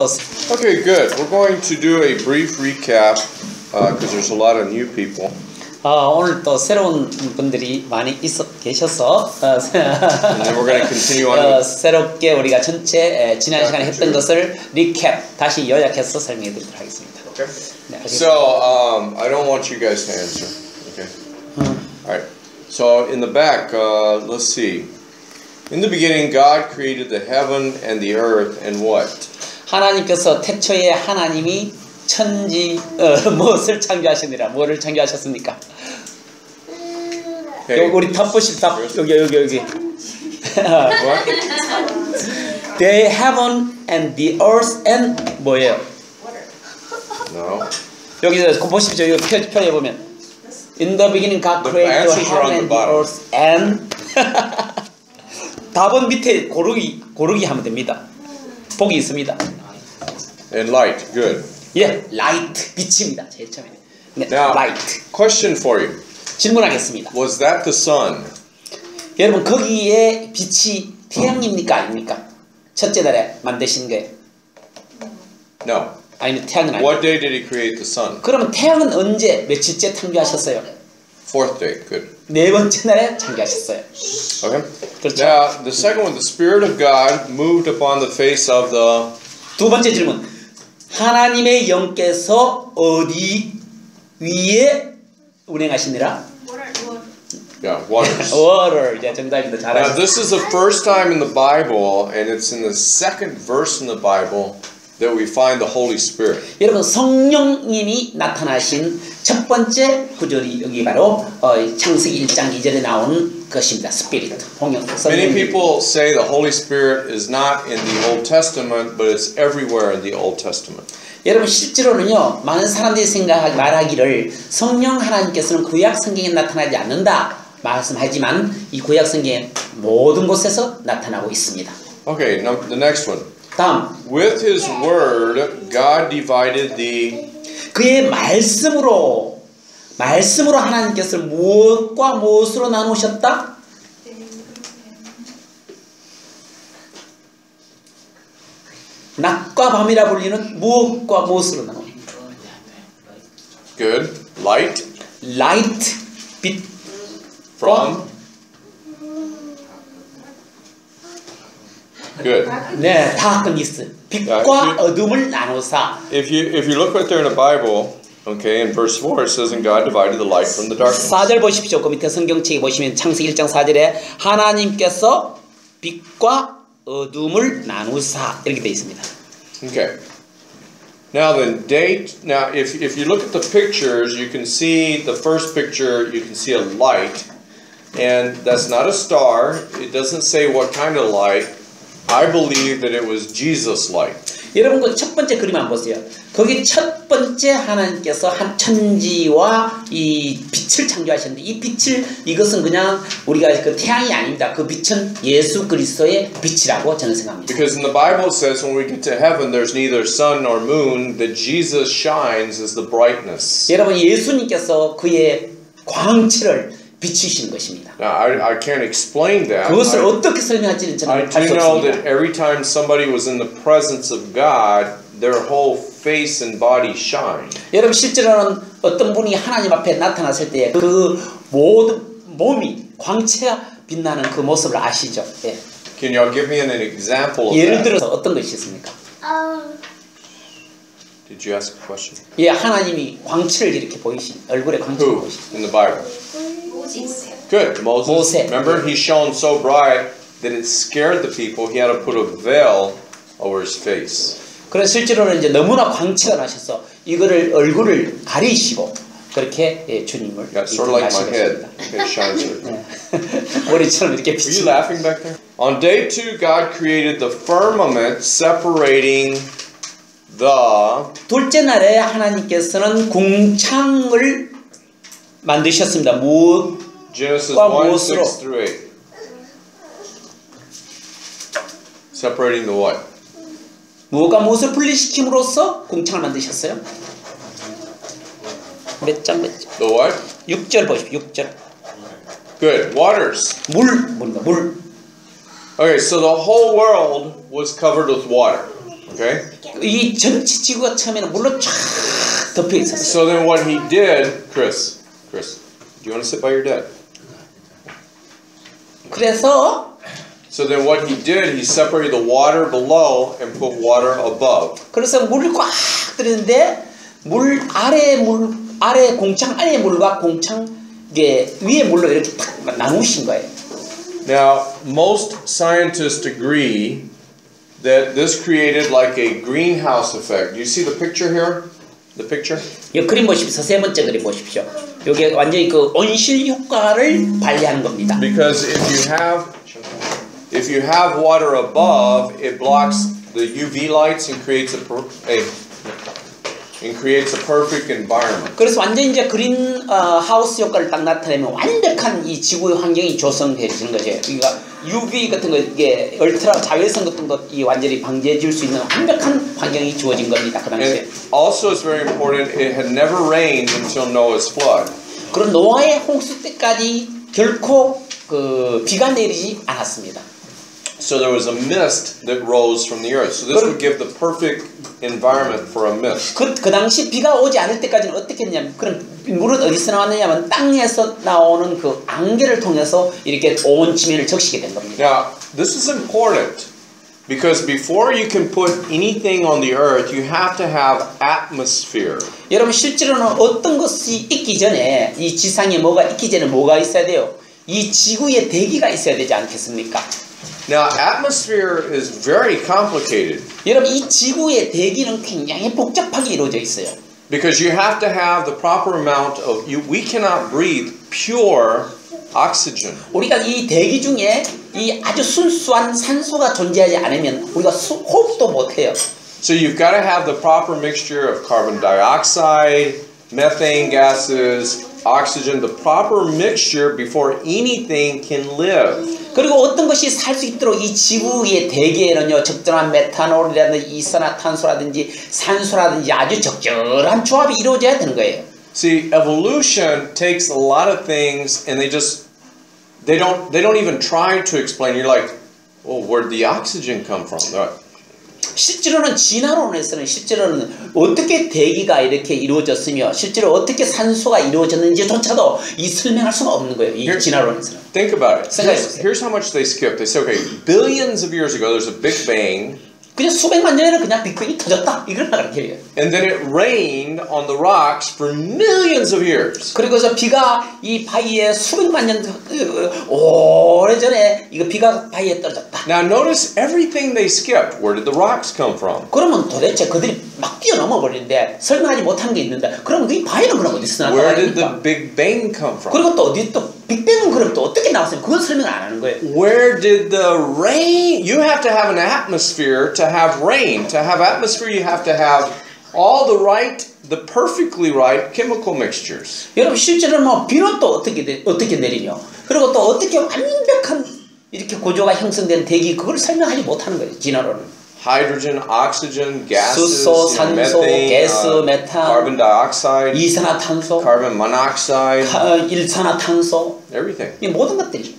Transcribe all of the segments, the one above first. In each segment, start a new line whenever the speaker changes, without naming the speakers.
Okay, good. We're going to do a brief recap because there's a lot of new people.
오늘 또 새로운 분들이 많이 계셔서
And then we're going to continue on.
새롭게 우리가 전체 지난 시간에 했던 것을 리캡 다시 요약해서 설명해 드리도록 하겠습니다.
Okay.
네,
So I don't want you guys to answer. Okay. All right. So in the back, let's see. In the beginning, God created the heaven and the earth, and what?
하나님께서 태초에 하나님이 천지 무엇을 창조하시니라? 뭐를 창조하셨습니까?
Okay.
우리 답보실 답 여기.
What?
The heaven and the earth and 뭐예요?
No.
여기서 보십시오. 이거 표에 보면 In the beginning God created the heaven and the earth and 답은 밑에 고르기 하면 됩니다. 복이 있습니다.
And light. Good.
예, light 빛입니다. 제일 처음에. 네,
Now,
light.
question for you.
질문하겠습니다.
Was that the sun?
여러분 거기에 빛이 태양입니까 아닙니까? 첫째 달에 만드신 게
No.
아니면 태양은 아니에요.
What day did he create the sun?
그러면 태양은 언제 며칠째 창조하셨어요?
Fourth day. Good.
네 번째 날에 창조하셨어요.
Okay.
그렇죠.
Now, the second one, the Spirit of God moved upon the face of the...
두 번째 질문. 하나님의 영께서 어디 위에 운행하시니라?
Yeah, waters.
water. 이제 정답입니다.
Now,
잘하셨어요.
this is the first time in the Bible, and it's in the second verse in the Bible, that we find the Holy Spirit.
여러분 성령님이 나타나신 첫 번째 구절이 여기 바로 창세기 1장 2절에 나온 것입니다. 스피릿, 성령.
Many people say the Holy Spirit is not in the Old Testament, but it's everywhere in the Old Testament.
여러분 실제로는요 많은 사람들이 말하기를 성령 하나님께서는 구약 성경에 나타나지 않는다 말씀하지만 이 구약 성경의 모든 곳에서 나타나고 있습니다.
Okay, the next one.
다음.
With His Word, God divided the...
그의 말씀으로 하나님께서 무엇과 무엇으로 나누셨다? 낮과 밤이라 불리는 무엇과 무엇으로 나누는?
Good. Light.
Light, 빛.
From. Good.
네, 다크니스. 빛과 어둠을 나누사.
If you look right there in the Bible, okay, in verse 4 it says, and God divided the light from the darkness.
4절 보십시오. 그 밑에 성경책에 보시면 창세기 1장 4절에 하나님께서 빛과 어둠을 나누사 이렇게 되어 있습니다.
Okay. Now if you look at the pictures, you can see the first picture, you can see a light, and that's not a star. It doesn't say what kind of light. I believe that it was Jesus' light.
여러분 그 첫 번째 그림 한번 보세요. 거기 첫 번째 하나님께서 한 천지와 이 빛을 창조하셨는데 이 빛을 이것은 그냥 우리가 그 태양이 아닙니다. 그 빛은 예수 그리스도의 빛이라고 저는 생각합니다.
Because in the Bible it says when we get to heaven there's neither sun nor moon, that Jesus shines as the brightness.
여러분 예수님께서 그의 광채를 비추시는 것입니다.
Now I can't explain that.
그것을 어떻게 설명할지는 저는
I
알
do
수
know
없습니다.
that every time somebody was in the presence of God, their whole face and body shine.
여러분 실제로는 어떤 분이 하나님 앞에 나타났을 때 그 모든 몸이 광채가 빛나는 그 모습을 아시죠? 예.
Can y'all give me an example of
예를
that?
들어서 어떤 것이 있습니까?
Did you ask a question?
예, 하나님이 광채를 이렇게 보이신 얼굴에 광채를
Who
보이신.
in the Bible? Good, Moses.
Moses.
Remember, he shone so bright that it scared the people. He had to put a veil over his face.
그래서 실제로는 이제 너무나 광채가 나셔서 이거를 얼굴을 가리시고 그렇게 예, 주님을
Yeah, sort of like my head.
것입니다.
It shines through.
머리처럼 이렇게
Were you
빛이.
laughing back there? On day 2, God created the firmament separating the...
둘째 날에 하나님께서는 궁창을 만드셨습니다.
Genesis
무엇과
1,
무엇으로?
6 through 8. Separating the what?
무엇과 무엇을 분리시킴으로써 궁창을 만드셨어요? 몇 장?
The what?
6절 보십시오. 6절.
Good. Waters.
물.
Okay, so the whole world was covered with water. Okay?
이 전체 지구가 처음에는 물로 쫙 덮여 있었어요.
So then what he did, Chris, do you want to sit by your dad?
그래서
So then what he did, he separated the water below and put water above.
그래서 물을 꽉 들였는데 물 아래 공창 안에 물과 공창 위에 물로 이렇게 딱 나누신 거예요.
Now, most scientists agree that this created like a greenhouse effect. You see the picture here? The picture?
이 그림 보십시오. 세 번째 그림 보십시오. 이게 완전히 그 온실 효과를 발휘하는 겁니다.
Because if you have water above, it blocks the UV lights and creates a perfect environment.
그래서 완전히 이제 그린 하우스 효과를 딱 나타내면 완벽한 이 지구의 환경이 조성되는 거죠. 그러니까 UV 같은 거 이게 얼트라 자외선 같은 것 이 완전히 방지해 줄 수 있는 완벽한 환경이 주어진 겁니다. 그 당시에.
And also, it's very important. It had never rained until Noah's flood.
그런 노아의 홍수 때까지 결코 그 비가 내리지 않았습니다.
So there was a mist that rose from the earth. So this would give the perfect environment for a mist.
그 당시 비가 오지 않을 때까지는 어떻게 했냐면 그런 물은 어디서 나왔느냐면 땅에서 나오는 그 안개를 통해서 이렇게 온 지면을 적시게 된 겁니다.
Now, this is important because before you can put anything on the earth, you have to have atmosphere.
여러분 실제로는 어떤 것이 있기 전에 이 지상에 뭐가 있기 전에 뭐가 있어야 돼요? 이 지구에 대기가 있어야 되지 않겠습니까?
Now, atmosphere is very complicated.
여러분 이 지구의 대기는 굉장히 복잡하게 이루어져 있어요.
Because you have to have the proper amount of we cannot breathe pure oxygen.
우리가 이 대기 중에 이 아주 순수한 산소가 존재하지 않으면 우리가 호흡도 못 해요.
So you've got to have the proper mixture of carbon dioxide, methane gases, oxygen, the proper mixture before anything can live.
그리고 어떤 것이 살 수 있도록 이 지구의 대기에는요 적절한 메탄올이라든지 이산화탄소라든지 산소라든지 아주 적절한 조합이 이루어져야 되는 거예요.
See, evolution takes a lot of things, and they don't even try to explain. You're like, well, where'd the oxygen come from?
실제로는 진화론에서는 실제로는 어떻게 대기가 이렇게 이루어졌으며 실제로 어떻게 산소가 이루어졌는지조차도 이 설명할 수가 없는 거예요. 이 진화론에서는.
Think about it. Here's how much they skipped. They said, okay, billions of years ago, there's a Big Bang.
그냥 수백만 년에는 그냥 빅뱅이 터졌다. 이걸 가르쳐요.
And then it rained on the rocks for millions of years.
그리고서 비가 이 바위에 수백만 년 오래전에 이거 비가 바위에 떨어졌다.
Now notice everything they skipped. Where did the rocks come from?
그러면 도대체 그들이 막 뛰어넘어 버리는데 설명하지 못한 게 있는데 그럼 이 바위는 그럼 어디서 나온
Where did the
거니까?
Big Bang come from?
그리고 또 어디 또 빅뱅은 그럼 또 어떻게 나왔어요? 그건 설명을 안 하는 거예요.
Where did the rain? You have to have an atmosphere to have rain. To have atmosphere, you have to have all the perfectly right chemical mixtures.
여러분 실제로 뭐 비는 또 어떻게 내리며 그리고 또 어떻게 완벽한 이렇게 고조가 형성된 대기 그걸 설명하지 못하는 거예요. 진화론은.
Hydrogen, oxygen, gases,
수소, 산소,
methane,
가스, 메탄,
carbon dioxide,
이산화탄소,
carbon monoxide,
일산화탄소,
everything.
이 모든 것들이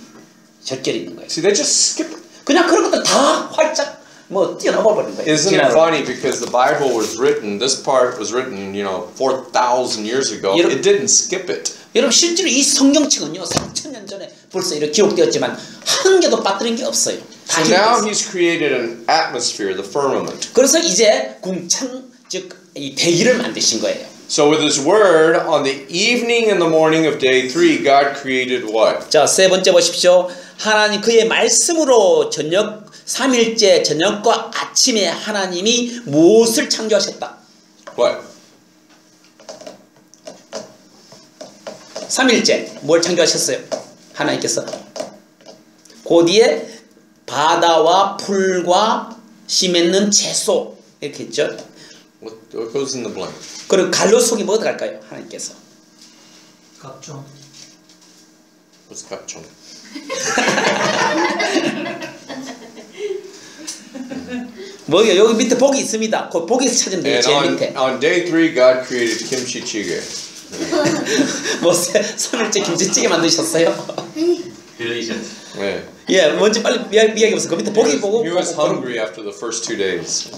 적절히 있는 거예요.
See, they just skip.
그냥 그런 것들 다 활짝 뭐 뛰어넘어 버린 거예요.
Isn't it funny because the Bible was written, this part was written, 4,000 years ago. It didn't skip it.
여러분 실제로 이 성경책은요 3,000년 전에 벌써 이렇게 기록되었지만 한 개도 빠뜨린 게 없어요. 다
So now
기록됐어요.
he's created an atmosphere, the firmament.
그래서 이제 궁창 즉 이 대기를 만드신 거예요.
So with his word, on the evening and the morning of day 3, God created what?
자, 세 번째 보십시오. 하나님 그의 말씀으로 저녁 3일째 저녁과 아침에 하나님이 무엇을 창조하셨다?
What?
3일째 뭘 창조하셨어요? 하나님께서 그 뒤에 바다와 풀과 씨 맺는 채소 이렇게 했죠.
What goes in the blank?
그리고 갈로 속에 뭐가 들어갈까요? 하나님께서
각종
What's kapchong?
뭐요? 여기 밑에 복이 있습니다. 그 복에서 찾으면 돼요.
And
제일 밑에.
on day 3, God created kimchi jjigae.
뭐 3일째 김치찌개 만드셨어요?
Delicious.
네.
예, 먼저 빨리 이야기해보세요. 그 밑에 보기 보고.
He was hungry after the first 2 days.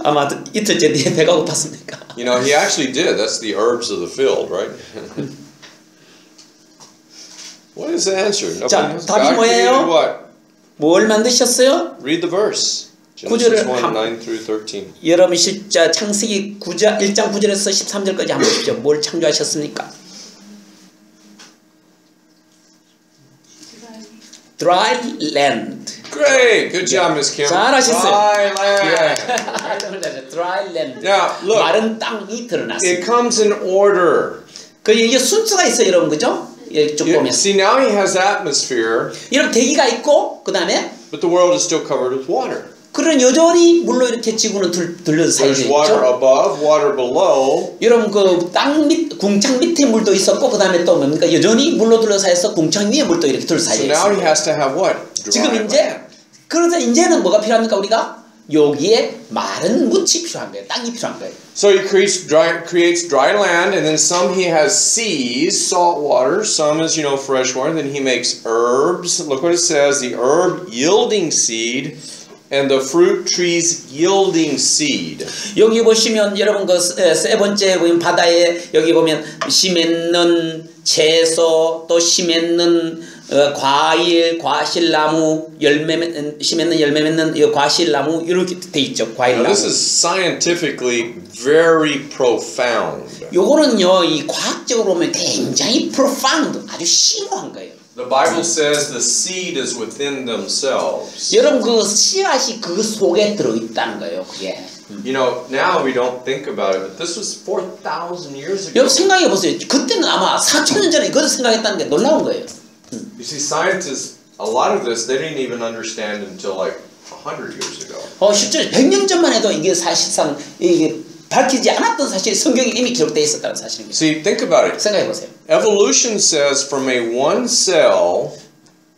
아마 이틀째 뒤에 배가 고팠습니까?
You know, he actually did. That's the herbs of the field, right? What is the answer?
자,
knows.
답이
God created
뭐예요?
what?
뭘 만드셨어요?
Read the verse.
구절을
Genesis 1,
한-
9 through 13.
여러분 실자 창세기 1장 9절에서 13절까지 한번 보십시오. 뭘 창조하셨습니까? Dry land.
Great. Good job, Miss Kim.
잘하셨어요.
Dry land.
Dry land.
Now, look.
마른 땅이 드러났어요.
It comes in order.
그 이게 순서가 있어요, 여러분, 그죠? 예, 쭉 보면.
See, now he has atmosphere,
여러분 대기가 있고 그 다음에
but the world is still covered with water.
그런 여전히 물로 이렇게 지구는 둘러서
There's
살고
water
있죠.
above, water below.
여러분 그 땅 밑 궁창 밑에 물도 있었고 그 다음에 또 뭡니까 여전히 물로 둘러싸여서 궁창 위에 물도 이렇게
So
둘러싸여
now he
있어요.
has to have what?
지금
Dry
이제
land.
그래서 이제는 뭐가 필요합니까 우리가? 여기에 마른 묻이 필요한 거예요. 땅이 필요한 거예요.
So he creates dry land, and then some he has seas, salt water. Some is fresh water. Then he makes herbs. Look what it says: the herb yielding seed, and the fruit trees yielding seed.
여기 보시면 여러분 그 세 번째 보면 바다에 여기 보면 씨 맺는 채소 또 씨 맺는 과일, 과실나무, 씨 맺는 열매 맺는 이 과실나무 이렇게 돼 있죠.
Now
과일나무.
this is scientifically very profound.
요거는요 이 과학적으로 보면 굉장히 profound 아주 심오한 거예요.
The Bible says the seed is within themselves.
여러분 그 씨앗이 그 속에 들어 있다는 거예요. 그게.
You know, now we don't think about it, but this was 4,000 years ago.
여러분 생각해 보세요. 그때는 아마 4,000년 전에 그걸 생각했다는 게 놀라운 거예요.
You see, scientists, a lot of this, they didn't even understand until like 100 years ago.
실제 100년 전만 해도 이게 사실상 이게 밝히지 않았던 사실이 성경에 이미 기록되어 있었다는 사실입니다.
See, think about it.
생각해 보세요.
Evolution says from a one cell,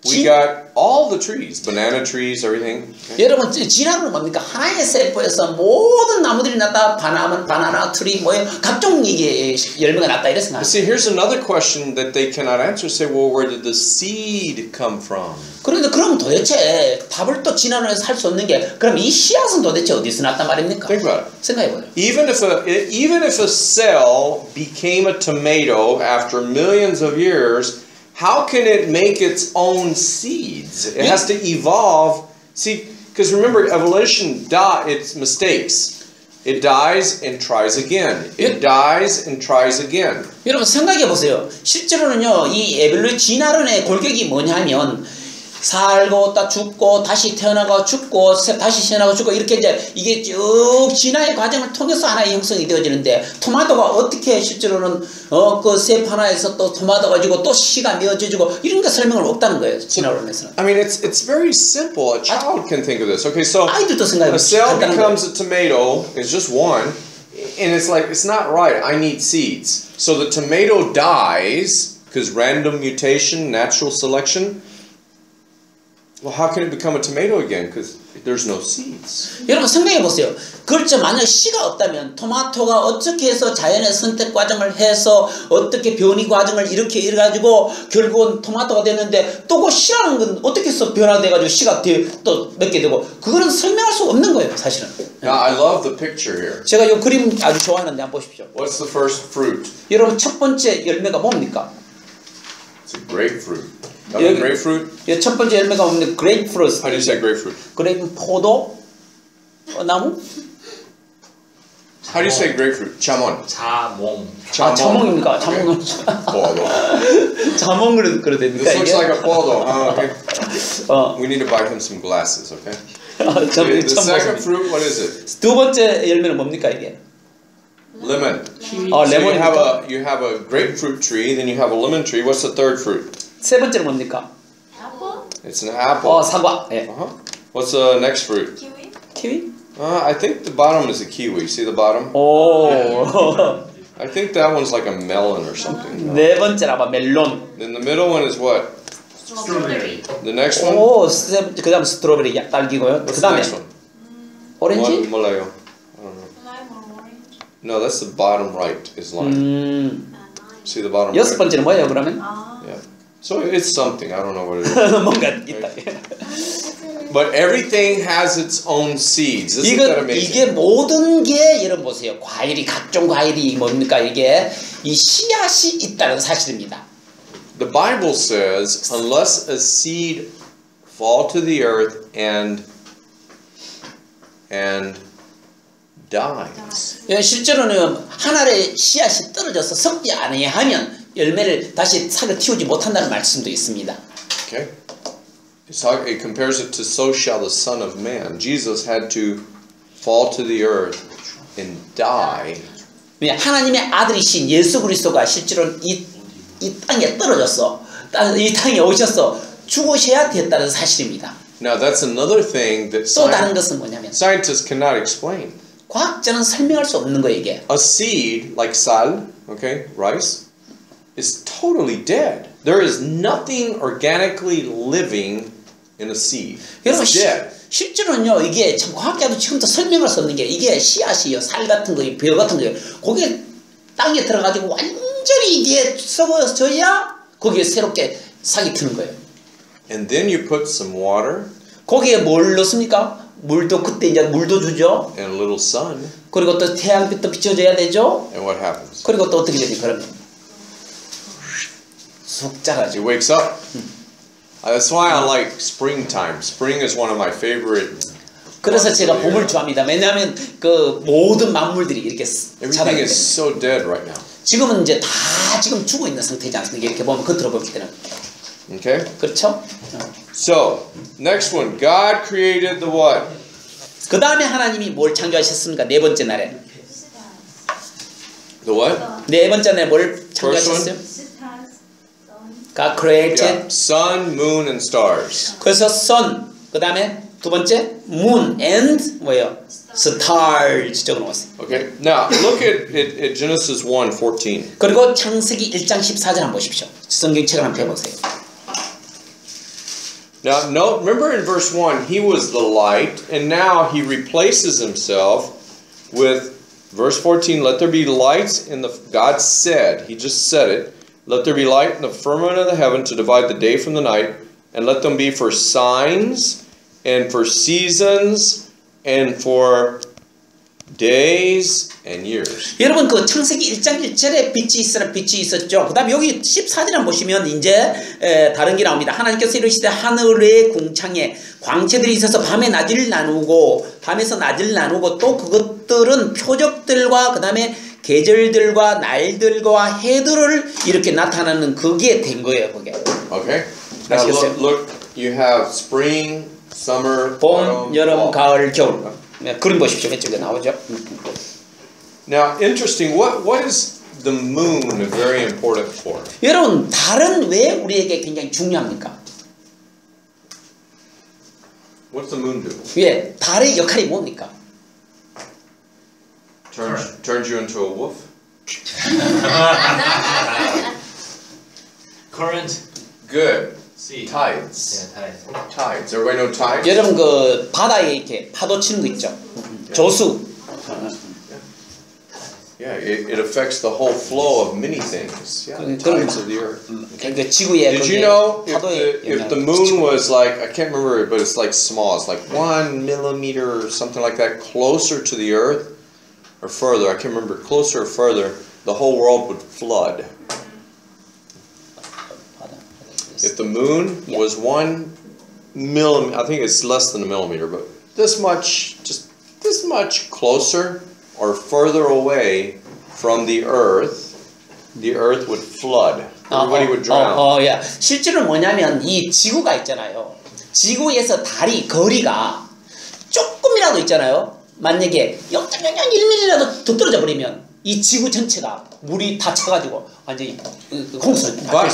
we got all the trees, banana trees, everything. Okay?
여러분 진화론은 뭡니까? 하나의 세포에서 모든 나무들이 났다. 바나나 트리 뭐예요? 각종 이게 열매가 났다 이렇게
But
생각합니다.
see, here's another question that they cannot answer. Say, well, where did the seed come from?
그런데 그럼 도대체 답을 또 진화론에서 할 수 없는 게 그럼 이 씨앗은 도대체 어디서 났단 말입니까?
Think about it.
생각해보세요.
Even if a cell became a tomato after millions of years, how can it make its own seeds? It has to evolve. See, because remember, evolution it's mistakes. It dies and tries again. It dies and tries again.
여러분 생각해보세요. 실제로는요 이 에볼루션 진화론의 골격이 뭐냐면 살고 또 죽고 다시 태어나고 죽고 다시 태어나고 죽고 이렇게 이게 쭉 진화의 과정을 통해서 하나의 형성이 되어지는데 토마토가 어떻게 실제로는 그 셉 하나에서 또 토마토가 지고 또 씨가 맺어지고 이런 게 설명은 없다는 거예요 진화론에서는.
I mean, it's very simple. A child can think of this. Okay, so
아이들도
a
생각해보세요.
cell becomes a tomato. It's just one, and it's like it's not right. I need seeds. So the tomato dies because random mutation, natural selection. Well, how can it become a tomato again? Because there's no seeds.
여러분 생각해보세요. 그렇죠. 만약 씨가 없다면 토마토가 어떻게 해서 자연의 선택 과정을 해서 어떻게 변이 과정을 이렇게 이래가지고 결국은 토마토가 됐는데 또 그 씨라는 건 어떻게 해서 변화돼가지고 씨가 또 맺게 되고 그거는 설명할 수 없는 거예요 사실은.
Now, I love the picture here.
제가 이 그림 아주 좋아하는데 한번 보십시오.
What's the first fruit?
여러분 첫 번째 열매가 뭡니까?
It's a grapefruit. You know grapefruit?
첫 번째 열매가 뭡니까? 그레이프루트.
How do you say grapefruit?
그레이프 포도 나무?
How do you say grapefruit? Chamon.
자몽.
자몽입니까? 자몽은
Podo.
자몽 그러대니까
This looks
이게.
like a podo. Okay. We need to buy him some glasses. Okay. The second fruit, what is it?
두 번째 열매는 뭡니까 이게?
Lemon.
어,
So
레몬입니까?
you have a grapefruit tree, then you have a lemon tree. What's the third fruit?
세 번째는 뭡니까?
Apple?
It's an apple.
사과. 예.
What's the next fruit?
Kiwi?
키위?
I think the bottom is a kiwi. See the bottom?
오.
I think that one's like a melon or something.
네 번째는 아마 멜론.
Then the middle one is what?
Strawberry.
The next one?
오, 그다음 스트로베리 딸기고요.
What's the
그다음에
next one?
오렌지?
Malayo. I don't know.
Lime or orange?
No, that's the bottom right is lime. See the bottom
여섯
right?
번째는 뭐예요, 그러면?
Ah.
Yeah. So it's something. I don't know what it is.
뭔가 있다.
But everything has its own seeds. Isn't that amazing?
이게 모든 게 여러분 보세요. 과일이 각종 과일이 뭡니까 이게 이 씨앗이 있다는 사실입니다.
The Bible says, unless a seed fall to the earth and dies.
실제로는 한 알의 씨앗이 떨어져서 썩지 아니하면 열매를 다시 싹을 틔우지 못한다는 말씀도 있습니다.
Okay. It compares it to so shall the Son of Man. Jesus had to fall to the earth and die.
하나님의 아들이신 예수 그리스도가 실제로 이 땅에 떨어졌어. 이 땅에 오셔서 죽으셔야 됐다는 사실입니다.
Now that's another thing that
또 다른 것은 뭐냐면
scientists cannot explain.
과학자는 설명할 수 없는 거예요 이게.
A seed like sal, okay, rice, is totally dead. There is nothing organically living in a seed.
여러분
It's dead.
실제로는요 이게 참 과학자도 지금도 설명할 수 없는 게 이게 씨앗이요 살 같은 거, 벼 같은 거요. 거기에 땅에 들어가지고 완전히 이게 썩어져야 거기에 새롭게 싹이 트는 거예요.
And then you put some water.
거기에 뭘 넣습니까? 물도 그때 이제 물도 주죠.
And a little sun.
그리고 또 태양빛도 비춰줘야 되죠.
And what happens?
그리고 또 어떻게 됩니까? 그러면 쑥 자라죠.
It wakes up. That's why I like springtime. Spring is one of my favorite.
그래서 제가 봄을 좋아합니다. 왜냐하면 그 모든 만물들이 이렇게
Everything
자라게
is
됩니다.
so dead right now.
지금은 이제 다 지금 죽어 있는 상태지 않습니까? 이렇게 보면 겉으로 볼 때는.
Okay?
그렇죠?
So, next one. God created the what?
그 다음에 하나님이 뭘 창조하셨습니까? 네 번째 날에.
The what?
네 번째 날에 뭘 창조하셨어요? God created.
Yeah. Sun, moon, and stars.
그래서 sun, 그 다음에 두 번째 moon and 뭐예요? stars 적어놓았어요.
Okay. Now, look at Genesis 1:14.
그리고 창세기 1장 14절 한번 보십시오. 성경책을 한번 펴보세요.
Now, remember in verse 1, he was the light, and now he replaces himself with verse 14, let there be lights in the, God said, he just said it, let there be light in the firmament of the heaven to divide the day from the night, and let them be for signs, and for seasons, and for days and years.
여러분 그 창세기 1장 1절에 빛이 있으라 빛이 있었죠. 그 다음에 여기 14절에 보시면 이제 다른 게 나옵니다. 하나님께서 이르시되 하늘의 궁창에 광채들이 있어서 밤에 낮을 나누고 밤에서 낮을 나누고 또 그것들은 표적들과 그 다음에 계절들과 날들과 해들을 이렇게 나타나는 그게 된 거예요. 그게.
Okay. Now look, you have spring, summer,
봄,
autumn,
여름,
fall.
가을, 겨울. 그림 보십시오. 왼쪽에 나오죠.
Now, interesting. What is the moon very important for?
여러분 달은 왜 우리에게 굉장히 중요합니까?
What's the moon do?
왜 달의 역할이 뭡니까?
Turns you into a wolf?
Current.
Good.
Sea.
Tides.
Yeah, tides.
Tides. Everybody know tides?
여러분 그 바다에 이렇게 파도 치는 거 있죠. 조수.
Yeah, it affects the whole flow of many things. Yeah, the tides of the earth.
그 지구에
Did you know
파도에
if the moon was like, I can't remember it, but it's like small. It's like 1 millimeter or something like that, closer to the earth or further. I can't remember, closer or further, the whole world would flood. If the moon was 1 millimeter, I think it's less than a millimeter, but this much, just this much closer or further away from the earth would flood. Everybody would drown.
야. 실제로 뭐냐면 이 지구가 있잖아요. 지구에서 달이 거리가 조금이라도 있잖아요. 만약에 0.01mm라도 더 떨어져 버리면 이 지구 전체가 물이 다 차가지고 완전히 홍수.
By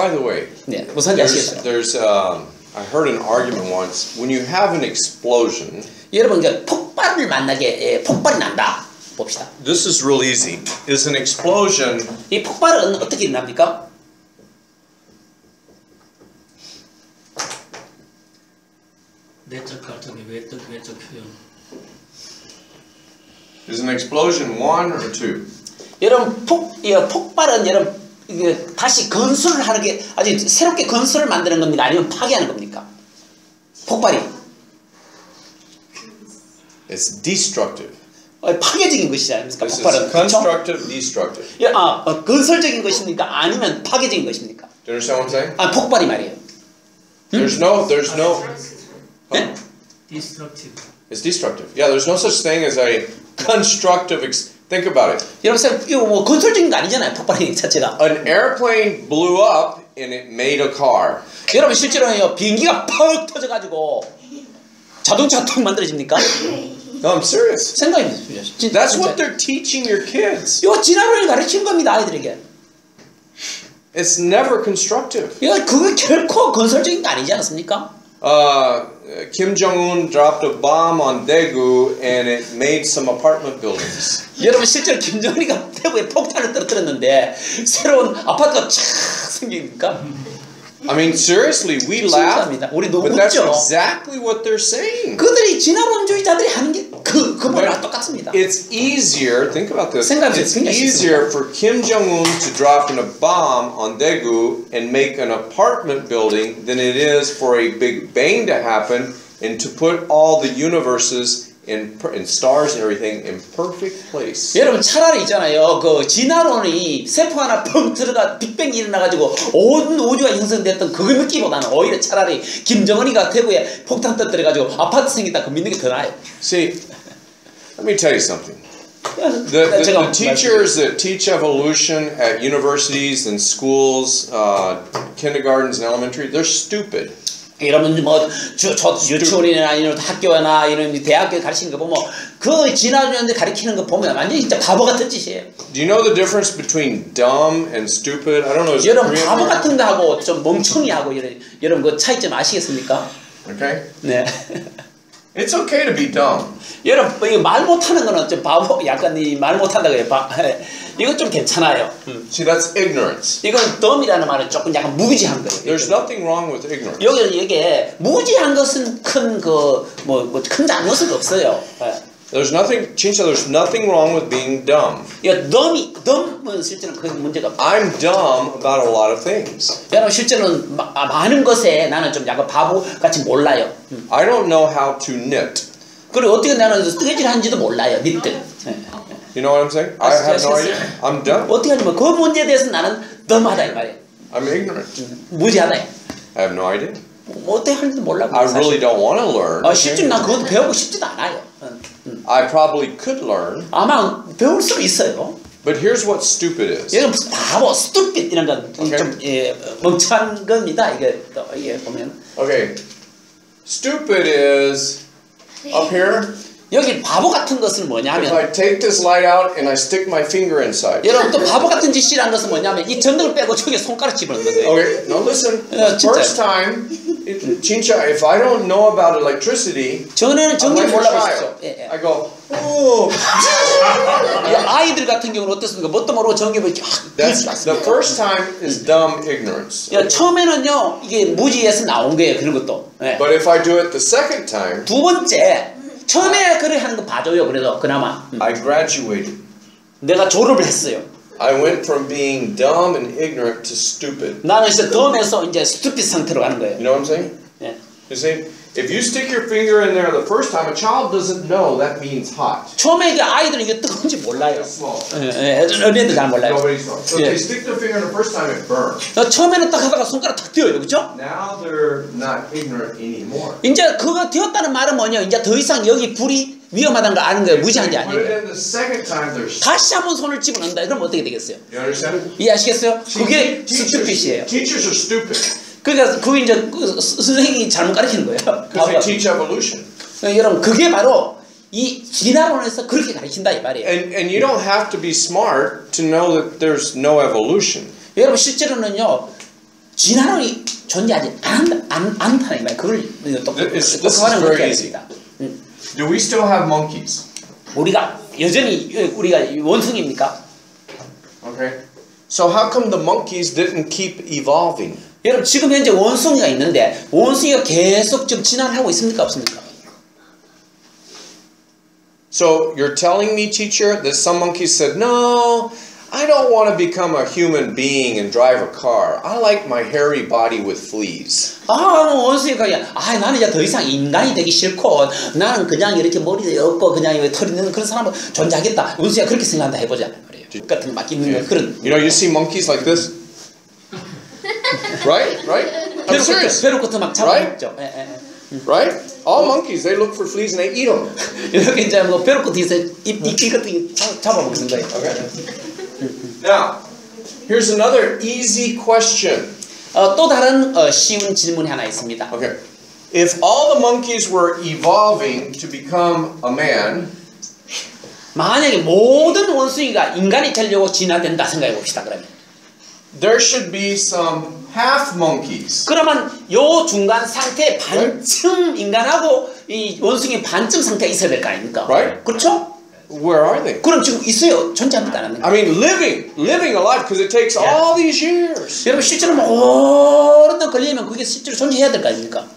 the way,
네, 무슨 아시겠어요?
there's I heard an argument once. When you have an explosion,
여러분 이제 폭발을 만나게 폭발이 난다. 봅시다.
this is real easy. Is an explosion?
이 폭발은 어떻게 일어납니까?
내적 갈등의 외적 표현.
Is an explosion 1 or 2?
여러분 폭발은 여러분 이게 다시 건설을 하는 게 아주 새롭게 건설을 만드는 겁니까? 아니면 파괴하는 겁니까? 폭발이.
It's destructive.
파괴적인 것이지 않습니까?
This is
폭발은. 그렇죠?
constructive, destructive.
예, 건설적인 것입니까? 아니면 파괴적인 것입니까?
Do you understand what I'm saying?
폭발이 말이에요.
There's no.
네?
Destructive.
It's destructive. Yeah, there's no such thing as a constructive. Think about it.
여러분, 이거 뭐 건설적인 거 아니잖아요. 폭발이 자체가.
An airplane blew up and it made a car.
여러분 실제로요 비행기가 퍽 터져가지고 자동차가 턱 만들어집니까?
No, I'm serious.
생각이
That's what they're teaching your kids.
이거 진화론을 가르치는 겁니다 아이들에게.
It's never constructive.
이거 그거 결코 건설적인 거 아니지 않습니까?
Kim Jong-un dropped a bomb on Daegu and it made some apartment buildings.
여러분 실제로 김정은이가 대구에 폭탄을 떨어뜨렸는데 새로운 아파트가 촥 생깁니까?
I mean, seriously, we laugh,
진짜입니다. 우리 너무
but that's
웃죠.
exactly what they're saying.
그들이 진화론주의자들이 하는 게 그 말이랑 똑같습니다.
It's easier, think about this,
생각이
it's
굉장히
easier for Kim Jong-un to drop a bomb on Daegu and make an apartment building than it is for a big bang to happen and to put all the universes and stars and everything in perfect place.
여러분 차라리 있잖아요. 그 진화론이 세포 하나 펑 들어가 빅뱅이 일어나가지고 온 우주가 형성됐던 그걸 믿기보다는 오히려 차라리 김정은이가 대구에 폭탄 터뜨려가지고 아파트 생긴다 그 믿는 게 더 나아요.
See, let me tell you something. The teachers that teach evolution at universities and schools, kindergartens and elementary, they're stupid.
여러분 뭐 유치원이나 이런 학교나 이런 대학교 가르치는 거 보면 그 진화론들 가르치는 거 보면 완전히 진짜 바보 같은 짓이에요.
Do you know the difference between dumb and stupid? I don't know.
여러분 바보 같은 거 하고 좀 멍청이하고 여러분 그 차이점 아시겠습니까?
Okay.
네.
It's okay to be dumb.
여러분 이거 말 못하는 거는 좀 바보 약간 이 말 못한다 그래요. 이거 좀 괜찮아요.
See, that's ignorance.
이건 dumb이라는 말은 조금 약간 무지한 거예요.
There's nothing wrong with ignorance.
여기 이게 무지한 것은 큰 그 큰 잘못은 없어요.
There's nothing wrong with being dumb.
이거 dumb은 실제는 그 문제가 없어요.
I'm dumb about a lot of things.
여러분 실제로는 많은 것에 나는 좀 약간 바보 같이 몰라요.
I don't know how to knit.
그리고 어떻게 나는 뜨개질 하는지도 몰라요. 니트.
You know what I'm saying? I have no idea. I'm dumb.
어떻게 하냐면 그 문제에 대해서 나는 dumb하다 이 말이에요.
I'm ignorant.
무지하다.
I have no idea.
뭐 어떻게 하는지 몰라.
I really don't want to learn.
실제로 난 그것도 배우고 싶지도 않아요.
I probably could learn.
아마 배울 수 있어요.
But here's what stupid is.
얘는 무슨 바보, stupid 이런 건 좀 멍청한 겁니다. 이게 또 이게 보면.
Okay. Stupid is up here.
여기 바보 같은 것은
If
뭐냐면
I take this light out and I stick my finger inside.
여러분 또 바보 같은 짓이라는 것은 뭐냐면 이 전등을 빼고 저기 손가락 집어넣는 거예요.
Okay, now listen. First time, Chincha, if I don't know about electricity,
전에는
I'm
전기를
like a
몰라보십시오.
child. I go, oh.
아이들 같은 경우는 어떻습니까? 뭣도 모르고 전기를
That's the first time is dumb ignorance.
처음에는요 이게 무지에서 나온 거예요. 그런 것도.
But if I do it the second time,
두 번째 처음에 그래 하는 거 봐줘요. 그래도 그나마
I graduated.
내가 졸업을 했어요.
I went from being dumb and ignorant to stupid.
나는 이제 덤에서 이제 stupid 상태로 가는 거예요.
You know what I'm saying?
예.
You see, if you stick your finger in there the first time, a child doesn't know that means hot.
처음에 이게 아이들은 이게 뜨거운지 몰라요.
It's small.
어린애들 잘 몰라요.
Nobody's knows. So if they stick their finger in the first time, it burns.
처음에는 딱 하다가 손가락 탁 띄어요, 그렇죠?
Now they're not ignorant anymore.
이제 그거 띄었다는 말은 뭐냐? 이제 더 이상 여기 불이 위험하다는 걸 아는 거예요. 무지한 게
Put it
아니에요.
in the second time, they're.
다시 한번 손을 집어넣는다. 그럼 어떻게 되겠어요?
You understand?
이해하시겠어요? 그게 스튜핏이에요.
Teachers are stupid
그러니까 그게 이제 선생님이 잘못 가르치는 거예요.
because they teach evolution.
여러분 그게 바로 이 진화론에서 그렇게 가르친다 이 말이에요.
And you don't have to be smart to know that there's no evolution.
여러분 실제로는요 진화론이 존재하지 않다는 이 말. 그걸 또
This is very easy. Do we still have monkeys?
우리가 여전히 우리가 원숭이입니까?
Okay. So how come the monkeys didn't keep evolving?
여러분 지금 현재 원숭이가 있는데 원숭이가 계속 좀 진화를 하고 있습니까 없습니까?
So you're telling me, teacher, that some monkeys said, no, I don't want to become a human being and drive a car. I like my hairy body with fleas.
원수가 나는 이제 더 이상 인간이 되기 싫고 나는 그냥 이렇게 머리 없고 그냥 털 있는 그런 사람은 존재하겠다. 원수가 그렇게 생각한다 해보자 말이에요. 같은 막 있는 거 그런.
You know, you see monkeys like this, right? I'm serious.
배로 끝에 막 잡아먹죠.
Right? All monkeys, they look for fleas and they eat them.
이렇게 이제 뭐 배로 끝에서 이끼 같은 거 잡아먹는 거예요.
Okay. Now, here's another easy question.
또 다른 쉬운 질문이 하나 있습니다.
Okay. If all the monkeys were evolving to become a man,
만약에 모든 원숭이가 인간이 되려고 진화된다 생각해 봅시다. 그러면
there should be some half monkeys.
그러면 요 중간 상태 반쯤 인간하고 이 원숭이 반쯤 상태가 있어야 될 거 아닙니까?
Right.
그렇죠?
Where are they?
그럼 지금 있어요. 존재합니다.
I mean, living alive, because it takes all these years.
여러분 실제로 오랜 동 걸리면 그게 실제로 존재해야 될 거 아닙니까?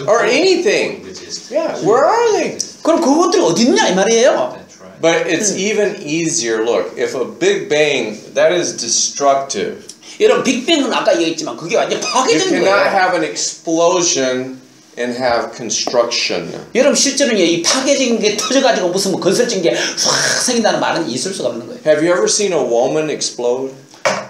Or anything. Yeah, where are they?
그럼 그것들이 어디 있냐 이 말이에요.
But it's even easier. Look, if a big bang, that is destructive.
여러분 빅뱅은 아까 얘기했지만 그게 완전
You
파괴적인
cannot
거예요.
have an explosion and have construction.
여러분 실제로는 이 파괴적인 게 터져가지고 무슨 뭐 건설적인 게 확 생긴다는 말은 있을 수가 없는 거예요.
Have you ever seen a woman explode?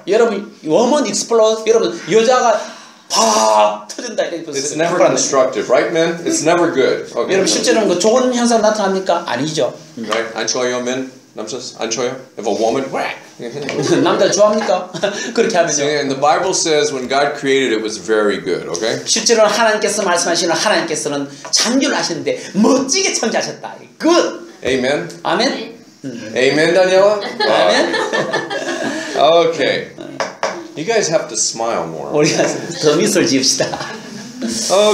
여러분 워먼 익스플로드 여러분 여자가 팍 터진다 이렇게
It's never constructive, right, men? It's never good. Okay.
여러분 실제로는 그 좋은 현상 나타납니까? 아니죠.
Right? 안 좋아요, men? 남자스 안 좋아요? If a woman whack.
남자를 좋아합니까? 그렇게 하면요.
And the Bible says when God created it was very good. Okay.
실제로는 하나님께서 말씀하시는 하나님께서는 창조를 하시는데 멋지게 창조하셨다. Good.
Amen.
아멘.
Amen, Daniela.
아멘.
Okay. You guys have to smile more.
우리가 더 미소를 지읍시다.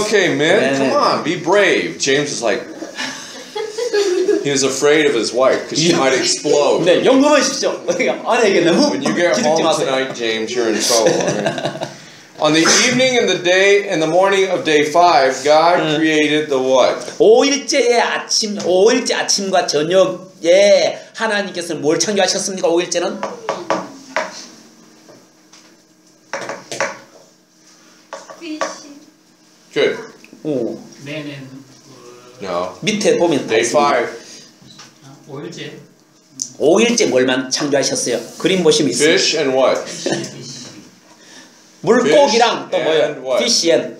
Okay, men,
Amen.
come on, be brave. James was like, he was afraid of his wife because she might explode.
네, 용감하십시오. 아내에게 너무
When you get
기죽지
home
마세요.
tonight, James, you're in trouble. Right? On the evening and the day and the morning of day 5, God created the what?
5일째 아침과 저녁에 하나님께서 뭘 창조하셨습니까? 5일째는
Good.
오,
Man and
No.
밑에 보면 다
Day
있습니다.
5,
5일째
5일째 뭘만 창조하셨어요? 그림 보시면 있어요.
fish and what?
물고기랑 또
Fish and
뭐예요?
what?
Fish and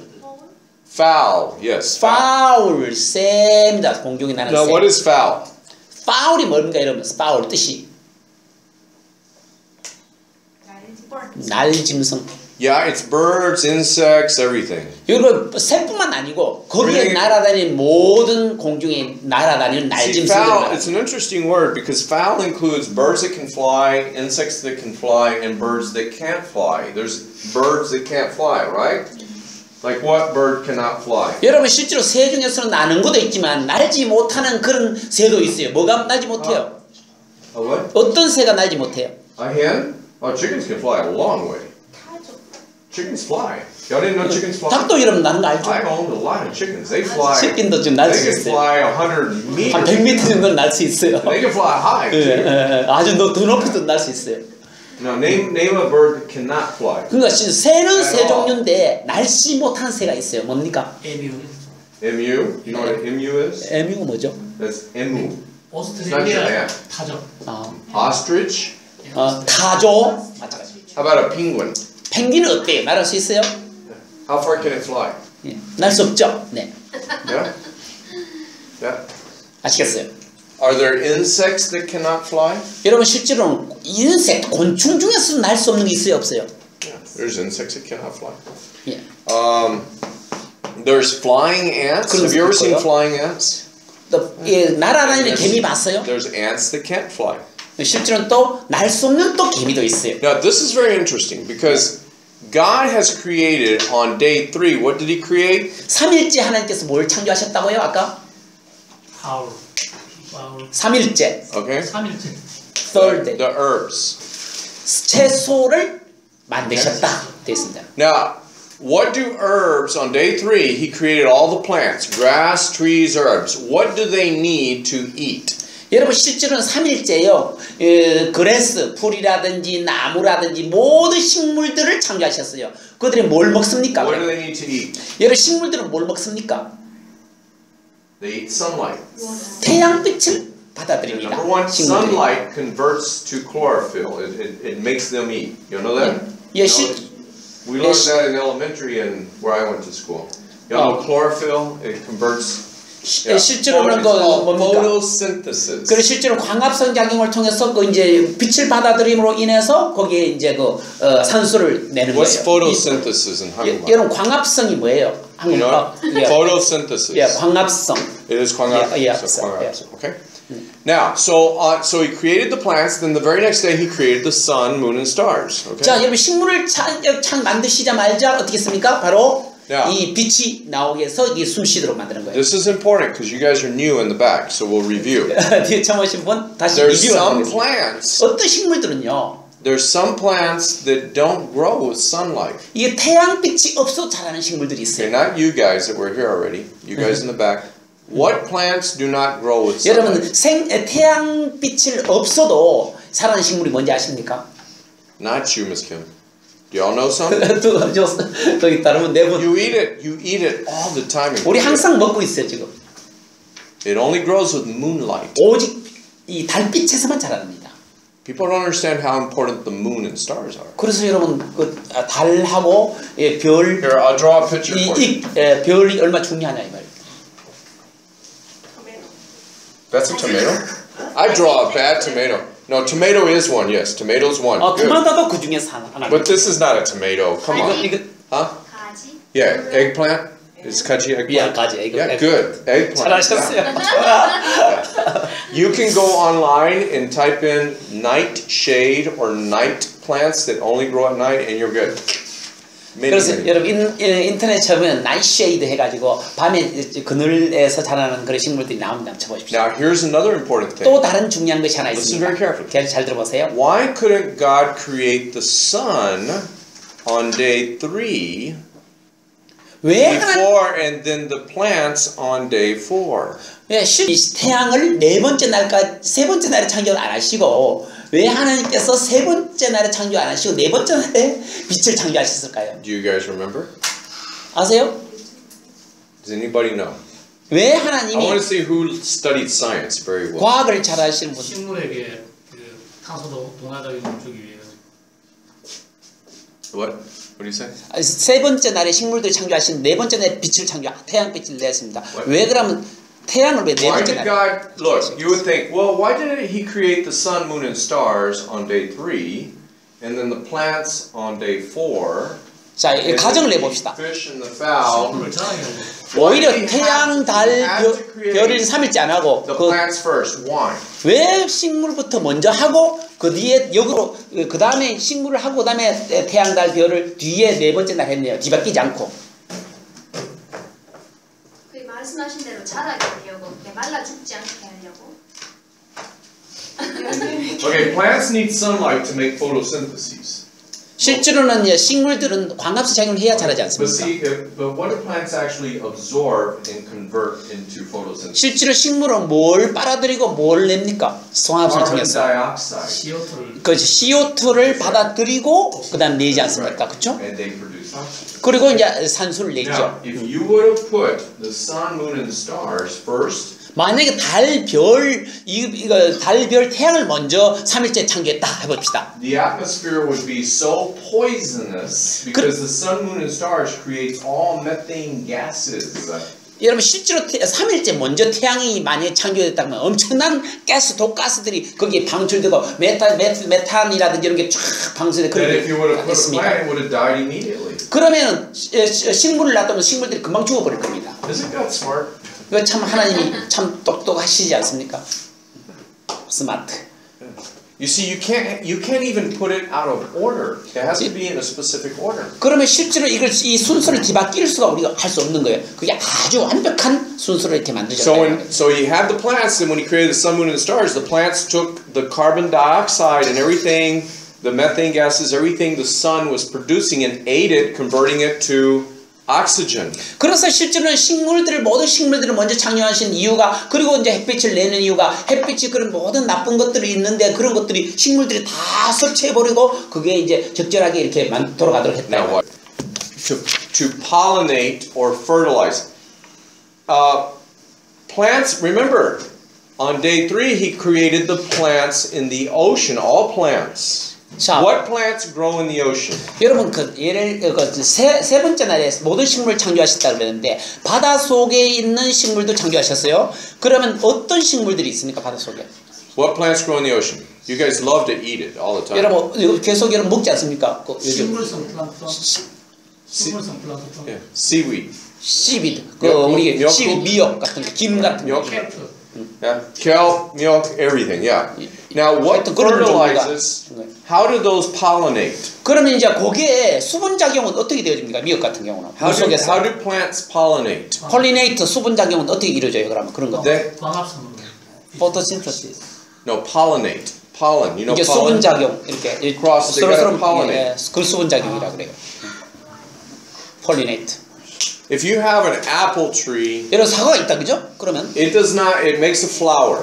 Fowl. Yes.
fowl, 새입니다. 공중에 나는
Now,
새.
what is fowl?
foul이 뭡니까? 이러면 foul 뜻이 날짐승.
Yeah, it's birds, insects, everything.
이거 새뿐만 아니고 거기에
Really?
날아다니는 모든 공중에 날아다니는
See,
날짐승들.
fowl, it's an interesting word because fowl includes birds that can fly, insects that can fly, and birds that can't fly. There's birds that can't fly, right? Like what bird cannot fly?
여러분 실제로 새 중에서는 나는 것도 있지만 날지 못하는 그런 새도 있어요. 뭐가 날지 못해요?
A what?
어떤 새가 날지 못해요?
A hen? Oh, chickens can fly a long way. Chickens fly. Y'all didn't know chickens fly?
닭도 이러면 나는 거 알죠?
I owned a lot of chickens. They fly.
치킨도 좀
They
날 수
can
있어요.
fly 100 meters.
한 100m 정도는 날 수 있어요.
They can fly high too.
아주 더 높이도 날 수 있어요.
Now name a bird that cannot fly.
그러니까 새는 새 종류인데 날지 못하는 새가 있어요. 뭡니까?
에뮤
Emu. You know what an emu is?
에뮤가 뭐죠?
That's emu.
오스트레일리아 타조
Ostrich.
타조. 마찬가지.
How about a penguin?
펭귄은 어때요? 날을 수 있어요?
How far can it fly?
예. 날 수 없죠. 네.
Yeah. Yeah.
아시겠어요?
Are there insects that cannot fly?
여러분 실제로는 인색, 곤충 중에서 날 수 없는 게 있어요? 없어요?
Yeah. There's insects that cannot fly.
예.
There's flying ants. Have you ever seen
있고요.
flying ants?
또 예, 날아다니는 개미 봤어요?
There's ants that can't fly.
실제로는 또 날 수 없는 또 개미도 있어요.
Now this is very interesting because God has created on day 3. What did He create?
3일째 하나님께서 뭘 창조하셨다고요? 아까?
파울
3일째.
Okay.
3일째
Third day.
The herbs.
채소를 만드셨다. 되어 있습니다.
Now, what do herbs on day 3? He created all the plants, grass, trees, herbs. What do they need to eat?
여러분 실제로는 3일째요. 그래스, 풀이라든지 나무라든지 모든 식물들을 창조하셨어요. 그들이 뭘 먹습니까?
What do they need to eat?
여러분 식물들은 뭘 먹습니까?
They eat sunlight.
태양빛을
And
받아들입니다.
number one,
식물들이.
sunlight converts to chlorophyll. It makes them eat. You know that?
예,
You know, we learned that in elementary and where I went to school. You know, chlorophyll, it converts.
실제로는
It's
그
called
뭡니까?
photosynthesis.
그래서 실제로 광합성 작용을 통해서 그 이제 빛을 받아들임으로 인해서 거기에 이제 그 산소를 내는
What's
거예요.
photosynthesis in 한국말?
여러분 광합성이 뭐예요?
You know,
한국말.
photosynthesis.
예, 광합성.
It is 광합성.
Yeah,
So
yeah.
광합성. Okay. Now, so he created the plants. Then the very next day he created the sun, moon, and stars. Okay.
자, 여러분 식물을 창 만드시자마자 어떻게 했습니까? 바로
Yeah.
이 빛이 나오게 해서 이게 숨쉬도록 만드는 거예요.
This is important because you guys are new in the back, so we'll review.
뒤에 처음 오신 분 다시
There's some
리뷰하겠습니다.
plants.
어떤 식물들은요.
There's some plants that don't grow with sunlight.
이게 태양빛이 없어 자라는 식물들이
Okay,
있어요.
not you guys that were here already. You guys in the back. What plants do not grow with
여러분
sunlight?
태양빛을 없어도 자라는 식물이 뭔지 아십니까?
Not you, Miss Kim. Do y'all know some?
거기 따르면 네 분.
You eat it. You eat it all the time. in
우리
Korea.
항상 먹고 있어요 지금.
It only grows with moonlight.
오직 이 달빛에서만 자랍니다.
People don't understand how important the moon and stars are.
그래서 여러분 그 달하고 별
Here, I'll draw a picture for you.
별이 얼마 중요하냐 이 말이에요.
That's a tomato? I draw a bad tomato. No, tomato is one. Yes, tomato's one. Good.
토마토도 그 중에서 하나.
But this is not a tomato. Come on.
이거
Huh?
가지?
Yeah, eggplant. Is kaji eggplant?
Yeah, 가지, egg-
Yeah,
egg-
good. Eggplant.
잘하셨어요.
You can go online and type in nightshade or night plants that only grow at night, and you're good. Many,
그래서
many.
여러분 인터넷 쳐보면 나이쉐이드 해가지고 밤에 그늘에서 자라는 그런 식물들이 나옵니다. 한번 쳐보십시오.
Now, here's another important thing.
또 다른 중요한 것이 하나
Listen
있습니다.
very carefully.
잘 들어보세요.
Why couldn't God create the sun on day 3
왜 하나님
before and then the plants on day 4?
태양을 세 번째 날에 창조를 안 하시고 왜 하나님께서 세 번째 날에 창조 안 하시고 네 번째 날에 빛을 창조하셨을까요?
Do you guys remember?
아세요?
Does anybody know?
왜
I want
하나님이
to see who studied science very well.
과학을 잘 하시는 분?
식물에게 그 탄소 동화적인 주기 위해
What? What do you say?
세 번째 날에 식물들을 창조하신 네 번째 날에 빛을 태양빛을 냈습니다. 왜 그러면 태양을 왜 네
Why
번째
did
날에?
God, look, you would think, well, why didn't he create the sun, moon, and stars on day 3 and then the plants on day 4?
자,
and
가정을
then
내봅시다.
the fish and the fowl.
식물을 자라게
오히려
Why did he
태양, 달,
have to create
별을 3일째 안 하고
the plants first? Why?
왜 식물부터 먼저 하고 그 뒤에 역으로 그 다음에 식물을 하고 그 다음에 태양, 달, 별을 뒤에 네 번째 날 했네요. 뒤바뀌지 않고.
그 말씀하신 대로 자라게 하려고 그냥 말라 죽지 않게 하려고.
Okay, plants need sunlight to make photosynthesis.
실제로는 식물들은 광합성 작용을 해야 자라지
But
않습니까?
see, but what do plants actually absorb and convert into photosynthesis?
실제로 식물은 뭘 빨아들이고 뭘 냅니까? 광합성을
Carbon
통해서.
dioxide,
CO2를
그 CO2를 받아들이고 그다음 내지 않습니까? 그렇죠?
and they produce oxygen.
그리고 이제 산소를
Now,
내죠.
if you would have put the sun, moon, and stars first,
만약에 달, 별, 이거 달, 별, 태양을 먼저 3일째 창조했다 해봅시다.
the atmosphere would be so poisonous because the sun, moon, and stars creates all methane gases.
여러분 실제로 3일째 먼저 태양이 만약에 창조됐다면 엄청난 가스, 독가스들이 거기에 방출되고 메탄이라든지 이런 게 쫙 방출되고
That if you would have
그렇게
put a
됐습니다.
plant, it would have died immediately.
그러면 식물을 놔두면 식물들이 금방 죽어버릴 겁니다.
Isn't God smart?
이거 참 하나님이 참 똑똑하시지 않습니까? 스마트.
You see, you can't even put it out of order. It has to be in a specific order.
그러면 실제로 이 순서를 뒤바뀔 수가 우리가 할 수 없는 거예요. 그게 아주 완벽한 순서를 이렇게 만드셨다.
So he had the plants, and when he created the sun, moon, and the stars, the plants took the carbon dioxide and everything, the methane gases, everything the sun was producing, and ate it, converting it to oxygen.
그래서 실제로는 모든 식물들을 먼저 창조하신 이유가, 그리고 이제 햇빛을 내는 이유가, 햇빛이 그런 모든 나쁜 것들이 있는데 그런 것들이 식물들이 다 섭취해버리고 그게 이제 적절하게 이렇게 돌아가도록 했다.
Now what? To pollinate or fertilize. Plants, remember, on day 3 he created the plants in the ocean, all plants.
자,
What plants grow in the ocean?
여러분 세 번째 날에 모든 식물을 창조하셨다 그랬는데 바다 속에 있는 식물도 창조하셨어요. 그러면 어떤 식물들이 있습니까, 바다 속에?
What plants grow in the ocean? You guys love to eat it all the time.
여러분 계속 여러분 먹지 않습니까? 요즘
식물성 플랑크톤. 식물성 플랑크톤.
Yeah. Seaweed.
씨비드,
우리
씨비 미역 같은 거, 김 같은 거.
Yeah. Kelp, milk, everything. Yeah. Now what
그런
fertilizes? How do those pollinate?
그러면 이제 거기에 수분 작용은 어떻게 되어집니까? 미역 같은 경우는
How
물속에서
do plants pollinate?
폴리네이트 수분 작용은 어떻게 이루어져요? 그러면 그런 거.
광합성으로.
포토신테시스.
No, pollinate. Pollen. You know
이게
pollen?
수분 작용 이렇게
Cross, they gotta pollinate.
그 수분 작용이라 그래요. 폴리네이트.
If you have an apple tree,
여러 사과가 있다, 그죠? 그러면
it makes a flower.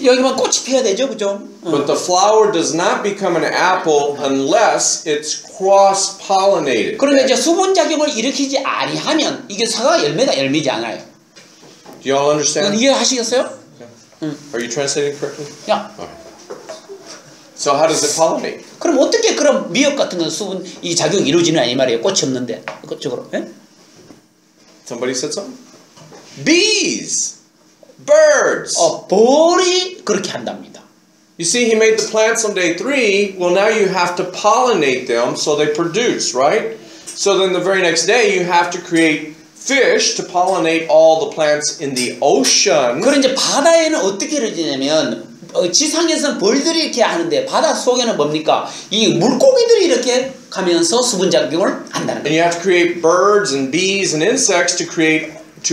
여기만 꽃이 피어야 되죠, 그죠?
But the flower does not become an apple unless it's cross-pollinated.
그러니까 이제 수분 작용을 일으키지 아니하면 이게 사과가 열매가 열리지 않아요.
Do you all understand?
이해하시겠어요?
Are you translating correctly?
야,
So how does it pollinate?
그럼 어떻게 그럼 미역 같은 건 수분 이 작용이 이루어지느냐 이 말이에요. 꽃이 없는데 그쪽으로. 예?
Somebody said something? Bees! Birds!
벌이 그렇게 한답니다.
You see, he made the plants on day 3. Well, now you have to pollinate them so they produce, right? So then the very next day you have to create fish to pollinate all the plants in the ocean.
그럼 이제 바다에는 어떻게 이루어지냐면 지상에서는 벌들이 이렇게 하는데 바다 속에는 뭡니까? 이 물고기들이 이렇게 가면서 수분 작용을 한다는
And
거예요.
you have to create birds and bees and insects to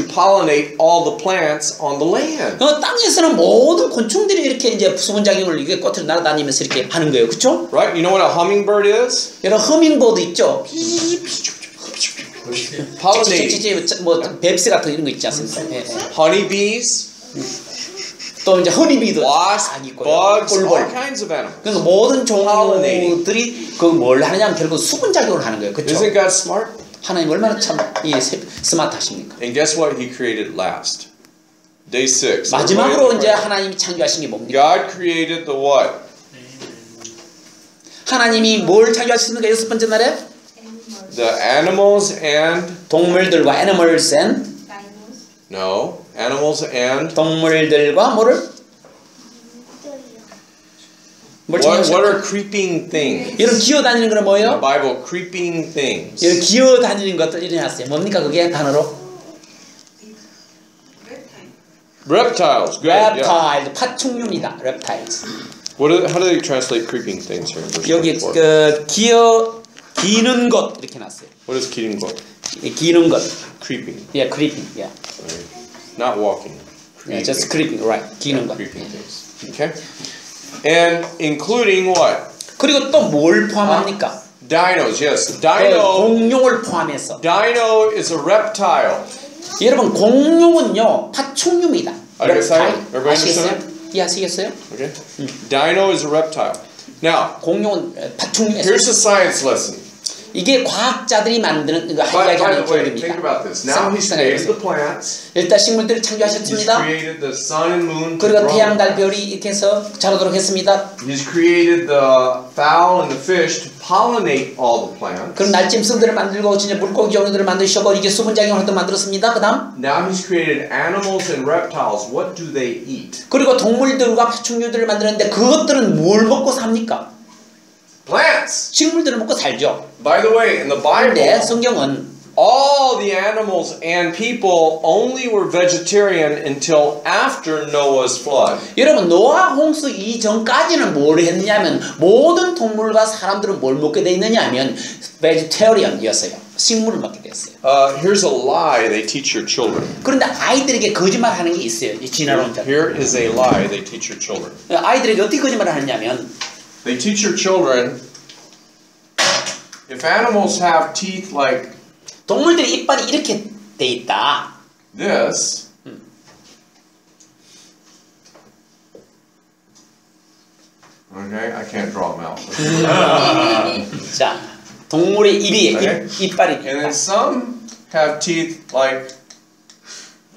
pollinate all the plants on the land.
땅에서는 모든 곤충들이 이렇게 이제 수분 작용을 이게 꽃으로 날아다니면서 이렇게 하는 거예요, 그렇죠?
Right? You know what a hummingbird is?
여러분 허밍버드 있죠?
Pollinating.
뭐 뱁새 같은 이런 거 있지 않습니까? 예, 예.
Honeybees,
또 이제 허니비도
wasps,
딱 있고요.
bugs, all
꿀벌.
kinds of animals.
그러니까 모든 종들이 그 뭘 하냐면 결국 수분 작용을 하는 거예요, 그렇죠?
Isn't God smart?
하나님 얼마나 참 스마트하십니까?
And guess what he created last? Day 6.
마지막으로 이제 하나님이 창조하신 게 뭡니까?
God created the what?
하나님이 뭘 창조하셨습니까? 6번째 날에?
The animals and
동물들과 animals and
no, animals and
동물들과 뭐를? 뭘
what
창조하셨죠?
are creeping things?
이런 기어다니는 거는
In the
뭐예요?
Bible, creeping things.
이런 기어다니는 것들 일어났어요. 뭡니까 그게 단어로?
Reptiles. Good. Yeah.
reptile, 파충류입니다. reptiles.
How do they translate creeping things here? In verse
여기
24?
그 기는 것 이렇게 놨어요.
What is kidding what?
기는 것.
Creeping.
Yeah, creeping. Yeah.
Not walking.
Yeah, just creeping. Right. 기는 것.
Creeping things. Okay? And including what?
그리고 또 뭘 포함합니까?
Dinos. Yes. Dino.
공룡을 포함해서.
Dino is a reptile.
여러분 공룡은요 파충류입니다.
알겠어요? Everybody
아시겠어요?
understand?
이해하시겠어요?
Okay? Dino is a reptile. Now,
공룡은 파충류예요.
here's a science lesson.
이게 과학자들이 만드는
By the
이야기하는
way,
교육입니다.
think about this. Now he's created the plants.
일단 식물들을
He's
창조하셨습니다.
created the sun and moon to
그리고
grow.
태양, 달, 별이 이렇게 해서 자라도록 했습니다.
He's created the fowl and the fish to pollinate all the plants.
그럼 날짐승들을 만들고 진짜 물고기 종류들을 만드셨고 이게 수분작용을 또 만들었습니다. 그 다음
Now he's created animals and reptiles. What do they eat?
그리고 동물들과 파충류들을 만드는데 그것들은 뭘 먹고 삽니까?
Plants.
식물들을 먹고 살죠.
By the way, in the
그런데
Bible,
성경은
all the animals and people only were vegetarian until after Noah's flood.
여러분 노아 홍수 이전까지는 뭘 했냐면 모든 동물과 사람들은 뭘 먹게 돼 있느냐 하면 vegetarian이었어요. 식물을 먹게 됐어요.
Here's a lie they teach your children.
그런데 아이들에게 거짓말하는 게 있어요. 이 진화론자.
Here is a lie they teach your children.
아이들에게 어떻게 거짓말을 하냐면
They teach your children if animals have teeth like
동물들의 이빨이 이렇게 돼 있다.
This okay, I can't draw a mouth.
자, 동물의 입이
Okay.
이빨이
And then
있다.
some have teeth like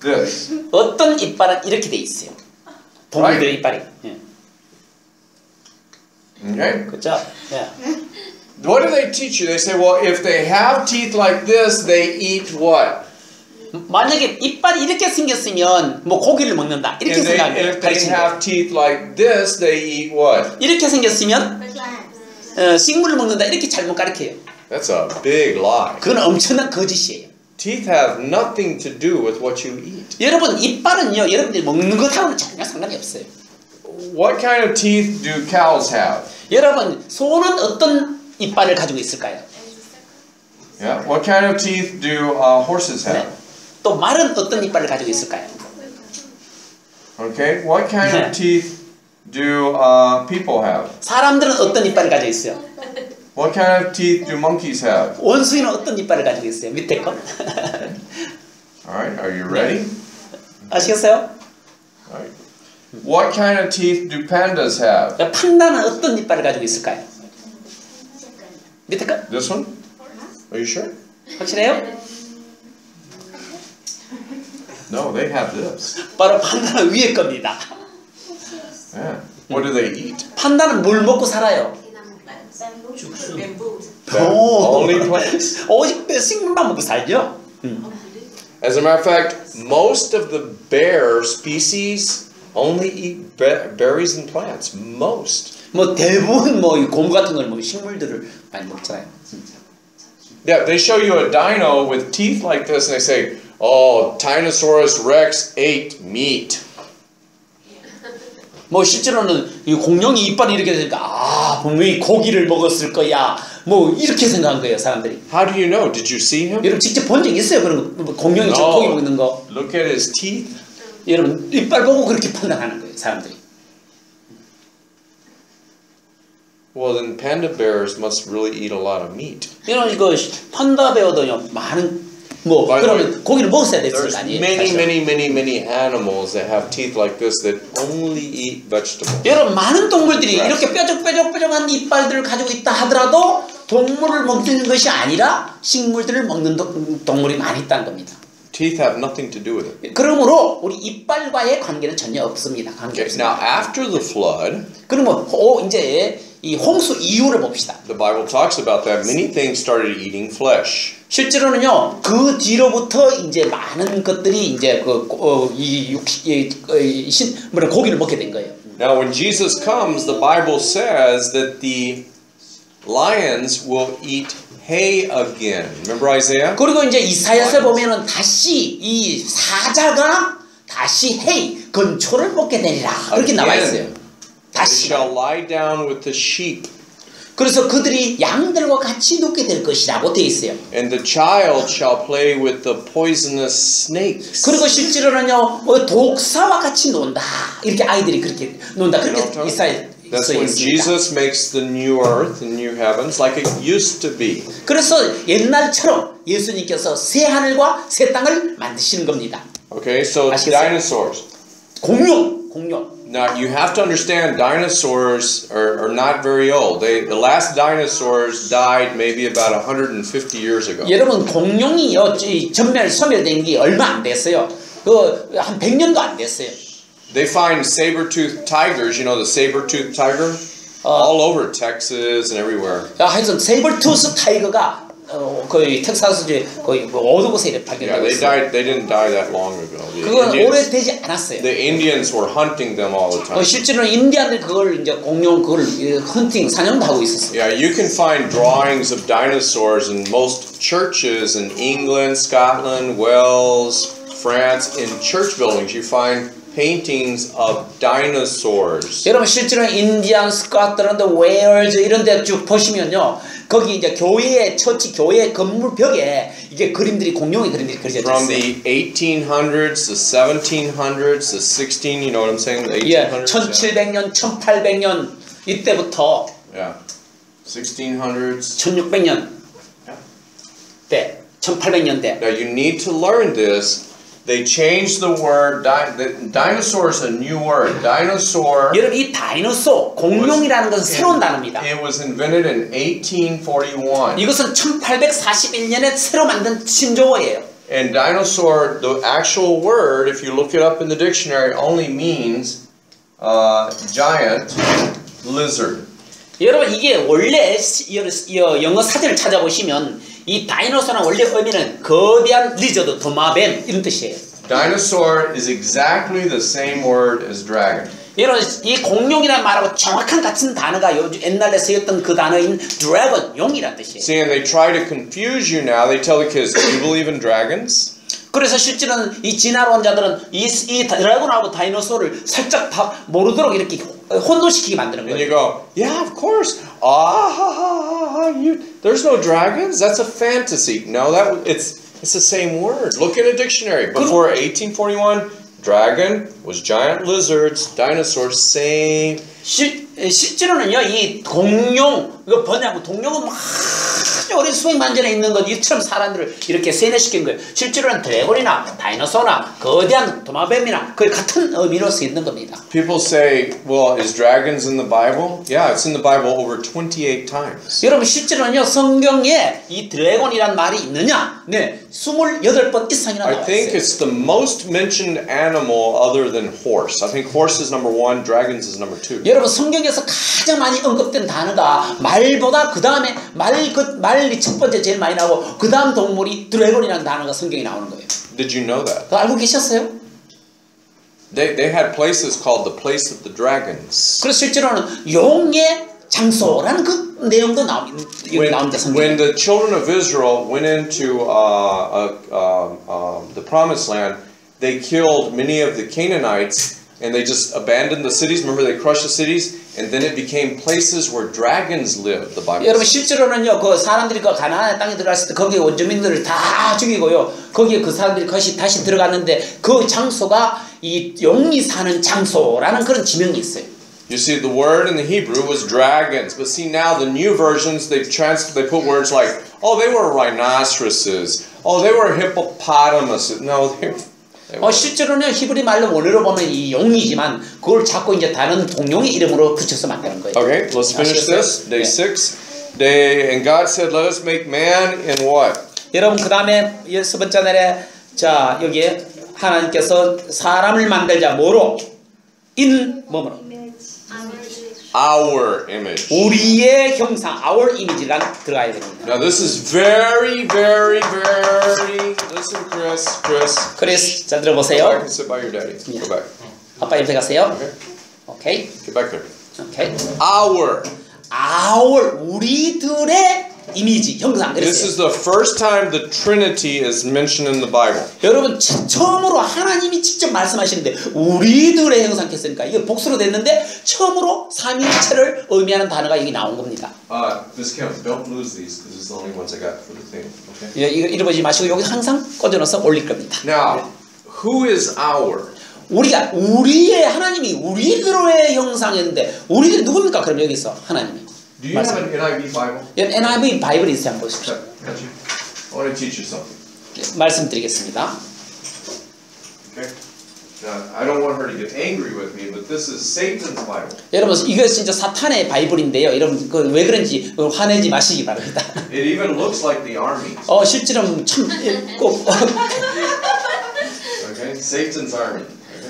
this.
어떤 이빨은 이렇게 돼 있어요. 동물들의 이빨이. 예.
Okay?
그렇죠? 예.
What do they teach you? They say, well, if they have teeth like this, they eat what?
만약에 이빨이 이렇게 생겼으면 뭐 고기를 먹는다. 이렇게
And
생각해요.
if they
가르치는 거예요.
have teeth like this, they eat what?
이렇게 생겼으면 식물을 먹는다. 이렇게 잘못 가르쳐요.
That's a big lie.
그건 엄청난 거짓이에요.
Teeth have nothing to do with what you eat.
여러분 이빨은요, 여러분들이 먹는 것하고는 전혀 상관이 없어요.
What kind of teeth do cows have?
여러분 소는 어떤 이빨을 가지고 있을까요?
Yeah. What kind of teeth do horses have?
네. 또 말은 어떤 이빨을 가지고 있을까요?
Okay. What kind of teeth do people have?
사람들은 어떤 이빨을 가지고 있어요?
What kind of teeth do monkeys have?
원숭이는 어떤 이빨을 가지고 있어요? 밑에 거?
All right. Are you ready?
아시겠어요?
All right. What kind of teeth do pandas have?
판다는 어떤 이빨을 가지고 있을까요? 밑에 거?
This one? Are you sure?
확실해요?
No, they have this.
바로 판다는 위에 겁니다.
Yeah. What do they eat?
판다는 뭘 먹고 살아요?
죽순.
Only plants.
오직 식물만 먹고 살죠.
As a matter of fact, most of the bear species only eat berries and plants. Most.
뭐 대부분 뭐곰 같은 걸 뭐 식물들을 많이 먹잖아요.
Yeah, they show you a dino with teeth like this, and they say, "Oh, Tyrannosaurus Rex ate meat."
뭐 실제로는 이 공룡이 이빨이 이렇게 되니까 아 분명히 고기를 먹었을 거야. 뭐 이렇게 생각한 거예요 사람들이.
How do you know? Did you see him?
여러분 직접 본 적 있어요 그런 거? 공룡이
No.
고기 먹는 거.
Look at his teeth.
여러분 이빨 보고 그렇게 판단하는 거예요 사람들이.
Well, then panda bears must really eat a lot of meat.
여러분 이거 판다 배우도요 많은 뭐
By the
그러면 고기를 먹었어야 됐을
There's
거 아니에요.
many animals that have teeth like this that only eat vegetables.
여러분 많은 동물들이
Right.
이렇게 뾰족뾰족뾰족한 이빨들을 가지고 있다 하더라도 동물을 먹는 것이 아니라 식물들을 먹는 동물이 많이 있다는 겁니다.
Teeth have nothing to do with it.
그러므로 우리 이빨과의 관계는 전혀 없습니다. 관계
Okay,
없습니다.
now after the flood,
그러면 이제 이 홍수 이후를 봅시다.
the Bible talks about that. Many things started eating flesh.
실제로는요 그 뒤로부터 이제 많은 것들이 이제 고기를 먹게 된 거예요.
Now, when Jesus comes, the Bible says that the lions will eat hay again. Remember Isaiah?
그리고 이제 이사야서 보면은 다시 이 사자가 다시 건초를 먹게 되리라 그렇게 나와 있어요.
They
다시.
shall lie down with the sheep,
그래서 그들이 양들과 같이 눕게 될 것이라고 되어 있어요.
and the child shall play with the poisonous snakes.
그리고 실제로는요 독사와 같이 논다 이렇게 아이들이 그렇게 논다 그렇게 이사야서에
That's when
있습니다.
Jesus makes the new earth and new heavens like it used to be.
그래서 옛날처럼 예수님께서 새 하늘과 새 땅을 만드시는 겁니다.
Okay, so
아시겠어요?
dinosaurs.
공룡.
Now you have to understand dinosaurs are not very old. The last dinosaurs died maybe about 150 years ago.
여러분 공룡이요 소멸된 게 얼마 안 됐어요. 한 100년도 안 됐어요.
They find saber-toothed tigers, you know the saber-toothed tiger? All over Texas and everywhere.
하여튼 세이버투스 타이거가 거의 텍사스주에 거의 어느 곳에
Yeah,
발견되고
they
있어요.
didn't die that long ago.
그건 오래되지 않았어요.
The Indians were hunting them all the time.
실제로 인디안들 그걸 이제 공룡 그걸 헌팅 사냥도 하고 있었어요.
Yeah, you can find drawings of dinosaurs in most churches in England, Scotland, Wales, France. In church buildings, you find paintings of dinosaurs.
여러분 실제로 인디안, 스코틀랜드, 웨일즈 이런 데 쭉 보시면요. 거기 이제 처치 교회 건물 벽에 이게 그림들이 공룡의 그림들이 그려져
From
있어요.
the 1800s, the 1700s, the 16, you know what I'm saying? The
예,
1800s.
1700년, 1800년 이때부터
Yeah. 1600s.
1600년 때 1800년대.
Now you need to learn this. They changed the word. Dinosaur is a new word. Dinosaur.
여러분 이 다이노소 공룡이라는 것은 새로운 단어입니다.
It was invented in 1841.
이것은 1841년에 새로 만든 신조어예요.
And dinosaur, the actual word, if you look it up in the dictionary, only means giant lizard.
여러분 이게 원래 영어 사전을 찾아보시면 이 다이노소는 원래 의미는 거대한 리저드, 도마뱀 이런 뜻이에요.
Dinosaur is exactly the same word as dragon.
여러분 이 공룡이라는 말하고 정확한 같은 단어가 옛날에 쓰였던 그 단어인 드래곤, 용이라는 뜻이에요.
See, and they try to confuse you now. They tell the kids, do you believe in dragons?
그래서 실제로는 이 진화론자들은 이 드래곤하고 다이노소를 살짝 모르도록 이렇게 혼돈시키게 만드는
And you
거예요.
go, yeah, of course. There's no dragons. That's a fantasy. No, it's the same word. Look in a dictionary. Before 1841, dragon was giant lizards. Dinosaurs, same.
실제로는요, 이 공룡, 이거 번역하고 동룡은 아주 어린 수백만 전에 있는 것, 이처럼 사람들을 이렇게 세뇌시킨 거예요. 실제로는 드래곤이나 다이노소나 거대한 도마뱀이나 그 같은 의미로 쓰이는 겁니다.
People say, well, is dragons in the Bible? Yeah, it's in the Bible over 28 times.
여러분, 실제로는요, 성경에 이 드래곤이란 말이 있느냐? 네, 28번 이상이나 나와
I think
있어요.
it's the most mentioned animal other than horse. I think horse is number 1, dragons is number 2.
여러분 성경에서 가장 많이 언급된 단어가 말보다 그 다음에 말이 첫 번째 제일 많이 나오고 그 다음 동물이 드래곤이라는 단어가 성경에 나오는 거예요.
Did you know that?
그거 알고 계셨어요?
They had places called the place of the dragons.
그래서 실제로는 용의 장소라는 그 내용도 나옵니다.
When the children of Israel went into the promised land, they killed many of the Canaanites and they just abandoned the cities. Remember, they crushed the cities, and then it became places where dragons lived. The Bible
여러분
says.
실제로는요, 그 사람들이 그 가나안의 땅에 들어갔을 때 거기에 원주민들을 다 죽이고요, 거기에 그 사람들이 다시 들어갔는데 그 장소가 이 용이 사는 장소라는 그런 지명이 있어요.
You see, the word in the Hebrew was dragons, but see now the new versions they put words like, oh, they were rhinoceroses, oh, they were hippopotamuses. No, they
실제로는 히브리 말로 원어로 보면 이 용이지만 그걸 자꾸 이제 다른 동용의 이름으로 붙여서 만드는 거예요.
Okay, let's finish this. Day 6. And God said, let us make man in what?
여러분 그 다음에 6번째 날에 자 여기에 하나님께서 사람을 만들자 뭐로? 뭐로?
Our image.
우리의 형상, our image란 들어가야 됩니다.
Now this is very, very, very. Listen, Chris.
그래서 잘
Go back
들어보세요.
and sit by your daddy. Go back.
아빠 옆에 가세요.
Okay.
오케이.
Get back there.
오케이.
Our.
우리들의 이미지, 형상.
This is
그랬어요.
the first time the Trinity is mentioned in the Bible.
여러분 처음으로 하나님이 직접 말씀하시는데 우리들의 형상했으니까 이게 복수로 됐는데 처음으로 삼위일체를 의미하는 단어가 여기 나온 겁니다.
Miss Kim, don't lose these because it's the only ones I got for the thing. Okay.
이거 잃어버리지 마시고 여기 항상 꽂아넣어서 올릴 겁니다.
Now, who is our?
우리의 하나님이 우리들의 형상이었는데 우리들이 누굽니까? 그럼 여기서 하나님이.
Do you have an NIV Bible?
NIV 바이블이 있어요. 한번 보십시오.
Got you. I want to teach you something.
말씀드리겠습니다.
Okay. Now, I don't want her to get angry with me, but this is Satan's Bible.
여러분 이거 진짜 사탄의 바이블인데요. 여러분 왜 그런지 화내지 마시기 바랍니다.
It even looks like the army.
실제로는 참 꼭
Okay, Satan's army.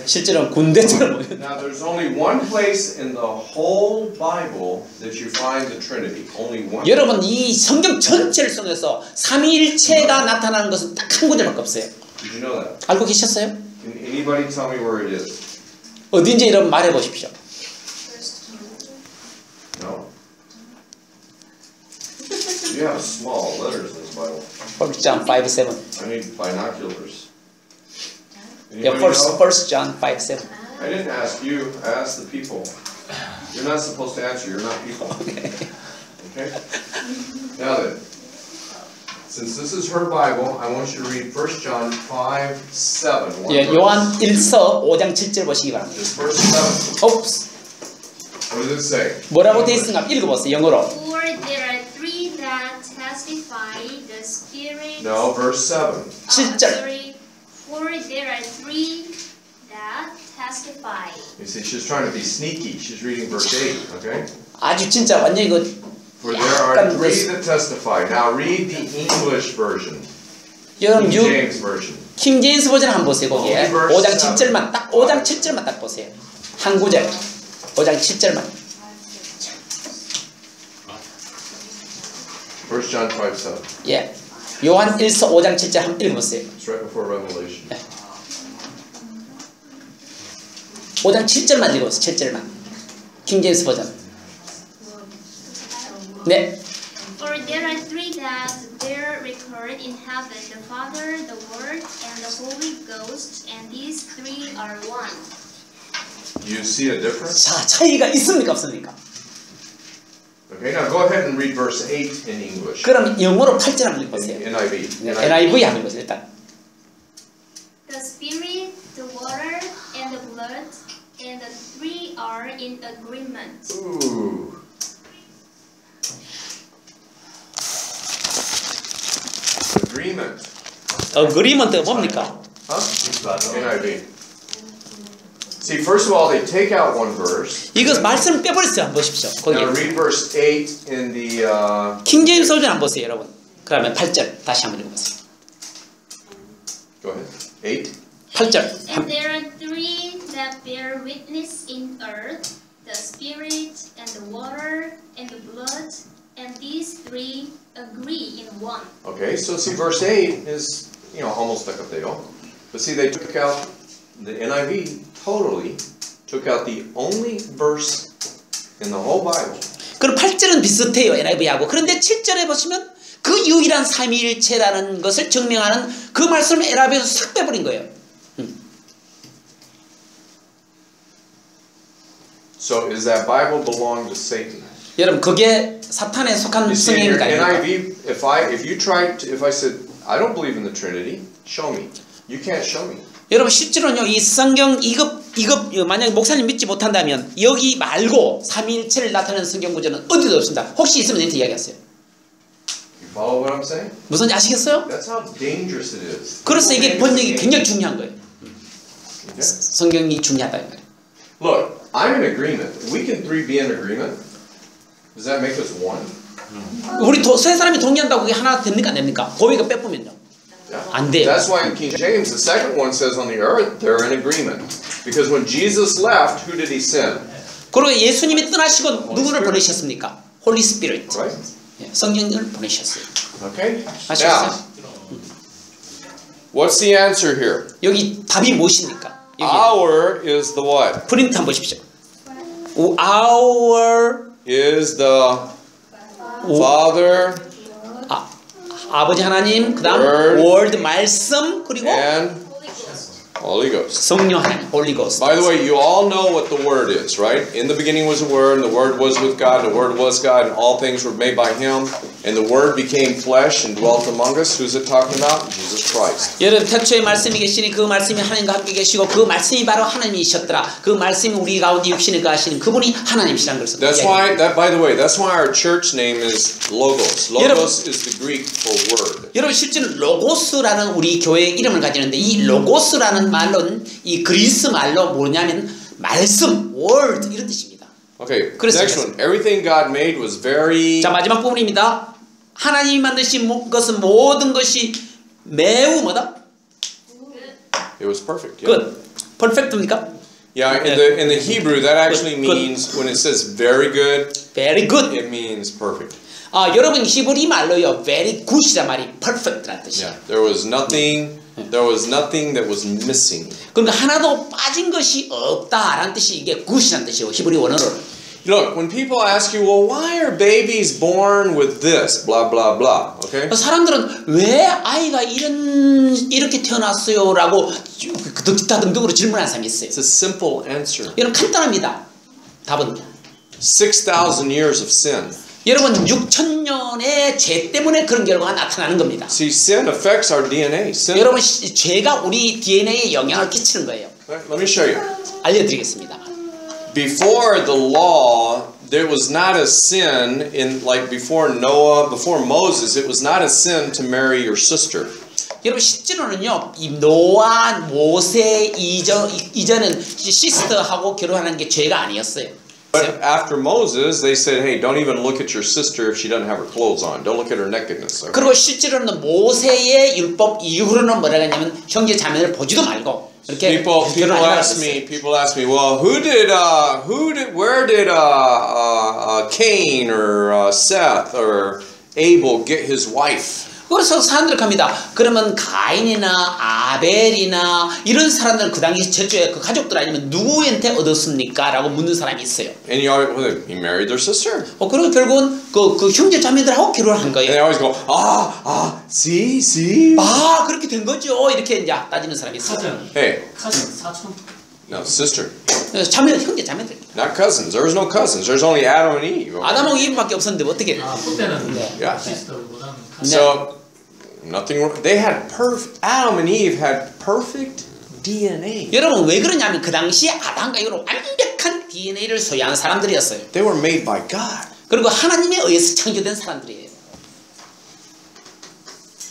실제로는 군대처럼 보여요.
Now, there's only one place in the whole Bible that you find the Trinity. Only one.
여러분 이 성경 전체를 통해서 삼위일체가 나타나는 것은 딱 한 구절밖에 없어요.
Did you know that?
알고 계셨어요?
Can anybody tell me where it is?
어딘지 여러분 말해 보십시오.
No. You have small letters in this Bible.
1 John 5:7.
I need binoculars.
Yeah,
Anybody know?
1 John 5:7.
I didn't ask you. I asked the people. You're not supposed to answer. You're not people. Okay? Now then, since this is her Bible, I want you to read 1 John 5:7.
예, 요한 1서 5장 7절 보시기 바랍니다.
Just verse 7.
Oops.
What does it say?
뭐라고 되어 있는가 읽어보세요. 영어로.
For there are three that testify, the Spirit
No, verse 7.
7절.
Sorry. For there are three that testify.
You see, she's trying to be sneaky. She's reading verse 8, okay?
아주 진짜 완전히 그
For there are
약간
three that testify. Now read the English version.
여러분
King James version.
킹 제임스 버전 한번 보세요. 거기에
verse
5장
7.
7절만 딱 5장 7절만 딱 보세요. 한 구절 5장 7절만.
1 John 5:7.
예. 요한 1서 5장 7절 한번 읽어보세요.
It's right before Revelation.
5장 7절만 읽어보세요. 7절만. 킹 제임스 버전. 네.
For there are three that bear record in heaven, the Father, the Word, and the Holy Ghost, and these three are one.
You see a difference?
자, 차이가 있습니까 없습니까?
Okay, now go ahead and read verse 8 in English.
그럼 영어로 8절 한번 읽어보세요.
NIV.
NIV 한번 읽어보세요. 일단.
The Spirit, the water, and the blood, and the three are in agreement.
Ooh. Agreement.
어그리먼트가 뭡니까?
Huh? NIV. See, first of all, they take out one verse.
이거 말씀 빼버렸어요. 한번 보십시오. 거기.
Now read verse 8 in the.
킹 제임스 버전 한번 보세요, 여러분. 그러면 8절 다시 한번 읽어보세요.
Go ahead. 8.
8절.
And there are three that bear witness in earth, the Spirit, and the water, and the blood, and these three agree in one.
Okay, so see, verse 8 is, almost like a deal. But see, they took out, the NIV totally took out the only verse in the whole Bible.
그럼 8절은 비슷해요, NIV하고. 그런데 7절에 보시면 그 유일한 삼위일체라는 것을 증명하는 그 말씀을 NIV에서 싹 빼버린 거예요.
So is that Bible belong to Satan?
여러분, 그게 사탄에 속한
You see, in your
성경인가 아닙니까?
NIV, if I said, I don't believe in the Trinity, show me. You can't show me.
여러분, 실제로는요, 이 성경 이거 만약에 목사님 믿지 못한다면 여기 말고 삼위일체를 나타내는 성경 구절은 어디도 없습니다. 혹시 있으면 저한테 이야기하세요.
You follow what I'm saying?
무슨 아시겠어요?
That's how dangerous it is.
그래서 이게 번역이 굉장히 중요한 거예요.
Okay?
성경이 중요하다 이 말이에요.
Look, I'm in agreement. We can three be in agreement. Does that make us one?
우리 세 사람이 동의한다고 그게 하나 됩니까 안 됩니까? 고백을 빼보면요. 안 돼요.
That's why in King James, the second one says on the earth, they're in agreement. Because when Jesus left, who did he send?
그리고 예수님이 떠나시고 누구를 보내셨습니까? 홀리 스피릿.
Right?
성령을 보내셨어요.
Okay?
아시겠어요?
Now, what's the answer here?
여기 답이 무엇입니까? 여기
Our is the what?
프린트 한번 보십시오. Our
Is the Father
아버지 하나님, 그 다음 Word 말씀, 그리고
and Holy Ghost.
성령 하나님, Holy Ghost.
By the way, you all know what the Word is, right? In the beginning was the Word, and the Word was with God, and the Word was God, and all things were made by Him, and the Word became flesh and dwelt among us. Who's it talking about? Jesus Christ.
여러분, 태초에 말씀이 계시니 그 말씀이 하나님과 함께 계시고 그 말씀이 바로 하나님이셨더라. 그 말씀이 우리 가운데 육신을 가하시는 그분이 하나님이시라는 것을
That's why, by the way, that's why our church name is Logos. Logos is the Greek for Word.
여러분, 실제로 로고스라는 우리 교회의 이름을 가지는데 이 로고스라는 말로는 이 그리스 말로 뭐냐면 말씀, word 이런 뜻입니다.
Okay, next one. Everything God made was very.
자, 마지막 부분입니다. 하나님이 만드신 것은 모든 것이 매우 뭐다?
It was perfect. Yeah.
Good. Perfect입니까?
Yeah, in the Hebrew that actually means when it says very good,
Very good.
it means perfect.
여러분 히브리 말로요, very good이란 말이 perfect라는 뜻이에요.
Yeah, there was nothing that was missing.
그러니까 하나도 빠진 것이 없다라는 뜻이 이게 good이라는 뜻이에요. 히브리 원어로.
Look, when people ask you, well, why are babies born with this? Blah blah blah. Okay.
사람들은 왜 아이가 이렇게 태어났어요라고 기타 등등으로 질문하는 사람이 있어요.
It's a simple answer.
여러분 간단합니다. 답은
6,000 years of sin.
여러분 6,000년의 죄 때문에 그런 결과가 나타나는 겁니다.
See, sin affects our DNA. Sin.
여러분 죄가 우리 DNA에 영향을 끼치는 거예요.
Let me show you.
알려드리겠습니다.
Before the law, there was not a sin in like before Noah, before Moses. It was not a sin to marry your sister.
여러분 실제로는요, 이 노아, 모세 이전은 시스터하고 결혼하는 게 죄가 아니었어요.
But after Moses, they said, hey, don't even look at your sister if she doesn't have her clothes on. Don't look at her nakedness. Okay?
그리고 실제로는 모세의 율법 이후로는 뭐라고 했냐면 형제 자매를 보지도 말고 이렇게
People ask me, well, where did Cain or Seth or Abel get his wife?
그래서 사람들이 갑니다. 그러면 가인이나 아벨이나 이런 사람들은 그 당시 저쪽에 그 가족들 아니면 누구한테 얻었습니까? 라고 묻는 사람이 있어요.
And he married their sister.
그리고 결국은 그 형제 자매들하고 결혼한
And
거예요.
they always go, see.
그렇게 된 거죠. 이렇게 이제 따지는 사람이 있어요.
Hey,
카슨 사촌.
no, sister.
형제 자매들.
Not cousins. There was no cousins. There's only Adam and Eve. Okay?
아담하고 이브밖에 없었는데 어떻게?
그때는
Yeah.
시스터보다는
So, nothing wrong. Adam and Eve had perfect DNA.
여러분 왜 그러냐면 그 당시 아담과 이브는 완벽한 DNA를 소유한 사람들이었어요.
They were made by God.
그리고 하나님에 의해서 창조된 사람들이에요.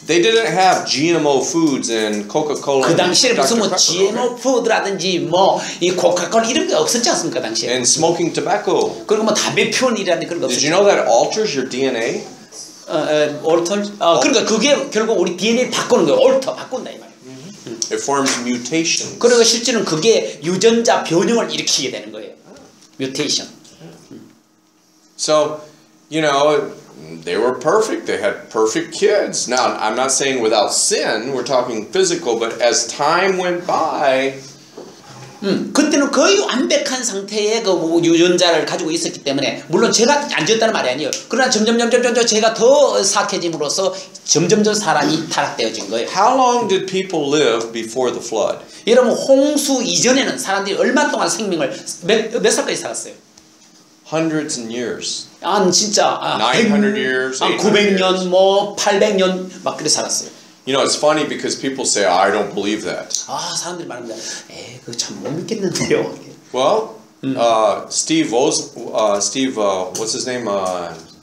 They didn't have GMO foods and Coca-Cola.
그 당시에 무슨 뭐
Dr. Pepper,
GMO 푸드라든지 뭐 이 코카콜라 이런 게 없었지 않습니까 그 당시에?
and smoking tobacco.
그리고 뭐 담배 피우는이라든지 그런 거
Did
없었죠.
you know that alters your DNA?
그러니까 그게 결국 우리 DNA를 바꾸는 거예요. 올터 바꾼다 이 말이에요.
It forms mutations.
그리고 실제는 그게 유전자 변형을 일으키게 되는 거예요. 뮤테이션.
So, you know, they were perfect. They had perfect kids. Now, I'm not saying without sin. We're talking physical. But as time went by,
그때는 거의 완벽한 상태의 그 유전자를 가지고 있었기 때문에 물론 제가 안 지었다는 말이 아니에요. 그러나 점점 제가 더 사악해짐으로써 점점 사람이 타락되어진 거예요.
how long did people live before the flood?
여러분 홍수 이전에는 사람들이 얼마 동안 생명을 몇 살까지 살았어요?
Hundreds and years.
진짜
900 years,
900년 뭐 800년 막 그렇게 살았어요.
You know, it's funny because people say, I don't believe that.
사람들이 말합니다. 그거 참 못 믿겠는데요.
Well, Steve, what's his name?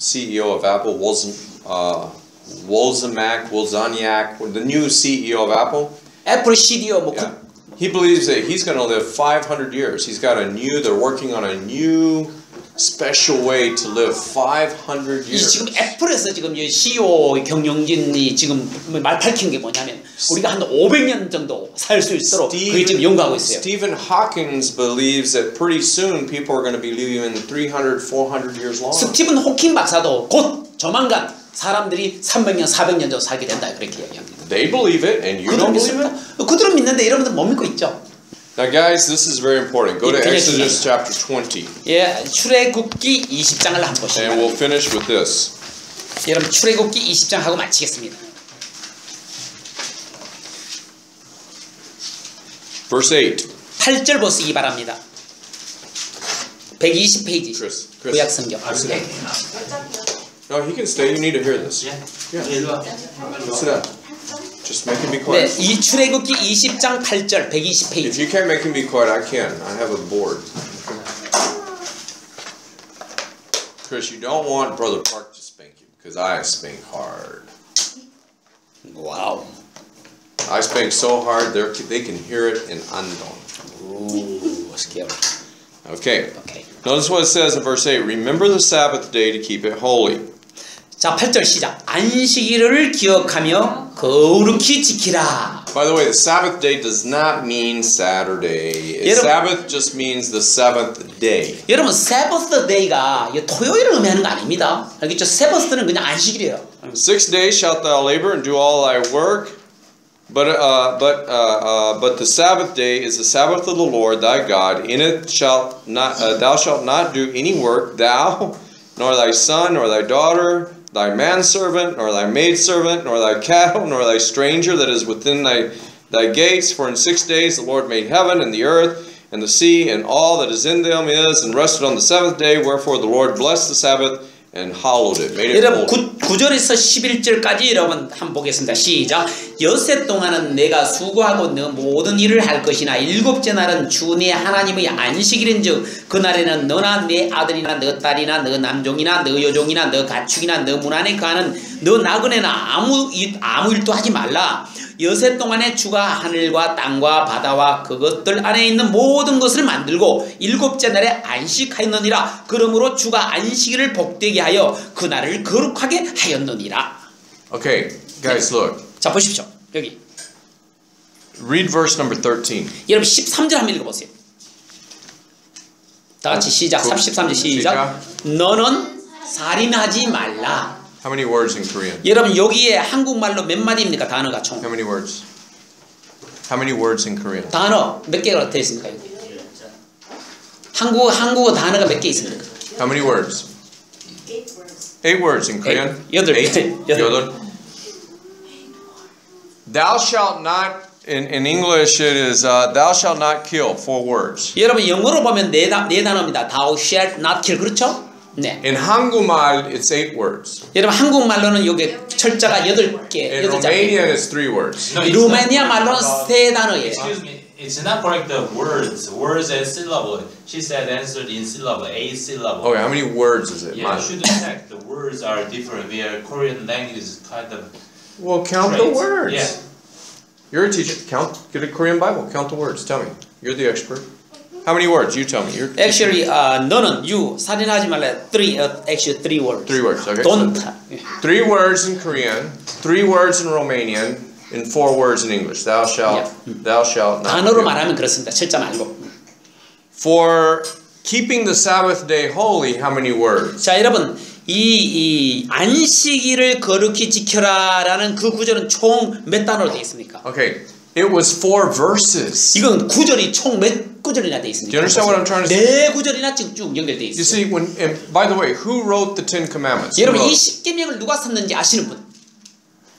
CEO of Apple, Wozniak, the new CEO of Apple.
애플 CEO 뭐
Yeah. He believes that he's going to live 500 years. They're working on a new special way to live 500 years.
지금 애플에서 지금 CEO 경영진이 지금 말 밝힌 게 뭐냐면 우리가 한 500년 정도 살 수 있도록 그게 지금 연구하고 있어요.
Stephen Hawking believes that pretty soon people are going to be living 300, 400 years long.
스티븐 호킹 박사도 곧 조만간 사람들이 300년, 400년 정도 살게 된다 그렇게 얘기합니다.
They believe it and you don't believe it?
그들은 믿는데 여러분들 못 믿고 있죠.
Now guys, this is very important. Go to Exodus chapter 20.
출애굽기 20장을 한번 보시면
And we'll finish with this.
여러분 출애굽기 20장 하고 마치겠습니다.
Verse 8.
8절 보시기 바랍니다. 120페이지
Chris.
구약 성경.
No, he can stay. You need to hear this. Sit down. Just make him be quiet.
이 출애굽기 20장 8절 120페이지.
If you can't make him be quiet, I can. I have a board. Chris, you don't want Brother Park to spank you because I spank hard.
와우.
I spank so hard they can hear it in Andong.
오, scary.
Okay.
Okay.
Notice what it says in verse 8. Remember the Sabbath day to keep it holy.
자, 8절 시작. 안식일을 기억하며 거룩히 지키라.
By the way, the Sabbath day does not mean Saturday. Sabbath just means the seventh day.
여러분, Sabbath day가 토요일을 의미하는 거 아닙니다. 알겠죠? Sabbath는 그냥 안식일이에요.
6 days shalt thou labor and do all thy work, but the Sabbath day is the Sabbath of the Lord thy God. In it thou shalt not do any work, thou, nor thy son, nor thy daughter, thy manservant, nor thy maidservant, nor thy cattle, nor thy stranger that is within thy gates. For in 6 days the Lord made heaven and the earth and the sea and all that is in them is, and rested on the seventh day. Wherefore the Lord blessed the Sabbath and hollowed it, made it
여러분
holy.
9절에서 11절까지 여러분 한번 보겠습니다. 시작. 여세 동안은 내가 수고하고 너 모든 일을 할 것이나 일곱째 날은 주 내 하나님의 안식일인즉 그날에는 너나 내 아들이나 너 딸이나 너 남종이나 너 여종이나 너 가축이나 너 문 안에 거하는 너 나그네나 아무 일도 하지 말라. 여세 동안에 주가 하늘과 땅과 바다와 그것들 안에 있는 모든 것을 만들고 일곱째 날에 안식하였느니라. 그러므로 주가 안식일을 복되게 하여 그날을 거룩하게 하였느니라.
Okay, guys, look.
자 보십시오. 여기
Read verse number 13.
여러분 13절 한번 읽어보세요. 다 같이 시작. 13절 시작. 너는 살인하지 말라.
How many words in Korean?
여러분 여기에 한국말로 몇 마디입니까? 단어가 총.
How many words? How many words in Korean?
단어 몇 개가 되어 있습니까? 여기? 한국어 단어가 몇 개 있습니까?
How many words? 8 words in Korean.
여덟.
8. 여덟. Thou shalt not. In English, it is thou shalt not kill. 4 words.
여러분 영어로 보면 네 단어입니다. Thou shalt not kill. 그렇죠? 네.
In 한국말, it's 8 words.
여러분 한국말로는 여기 철자가 8개,
In
8자.
Romanian, it's 3 words.
No, it's
루마니아
not-
말로는 3단어예요.
Excuse me, it's not correct the words and syllable. She said answered in syllable, 8 syllable.
Okay, how many words is it?
Yeah, you should check. The words are different. Where Korean language is kind of
Well, count the
traits.
words.
Yeah.
You're a teacher. Get a Korean Bible. Count the words. Tell me. You're the expert. How many words? You tell me. You're
Actually, 너는 you 살인하지 말라. Actually 3 words.
3 words. Okay.
Don't.
So 3 words in Korean, 3 words in Romanian, and 4 words in English. Thou shalt not.
단어로
kill.
말하면 그렇습니다. 철자 말고.
For keeping the Sabbath day holy, how many words?
자 여러분 이 안식일을 거룩히 지켜라라는 그 구절은 총 몇 단어로 되어 있습니까?
Okay. It was 4 verses.
이건 구절이 총 몇 구절이나 되어 있습니까?
Do you understand what I'm trying to say?
네 구절이나 쭉 연결되어
You
있어요.
see, and by the way, who wrote the 10 Commandments? Who
여러분 이
wrote?
십계명을 누가 썼는지 아시는 분?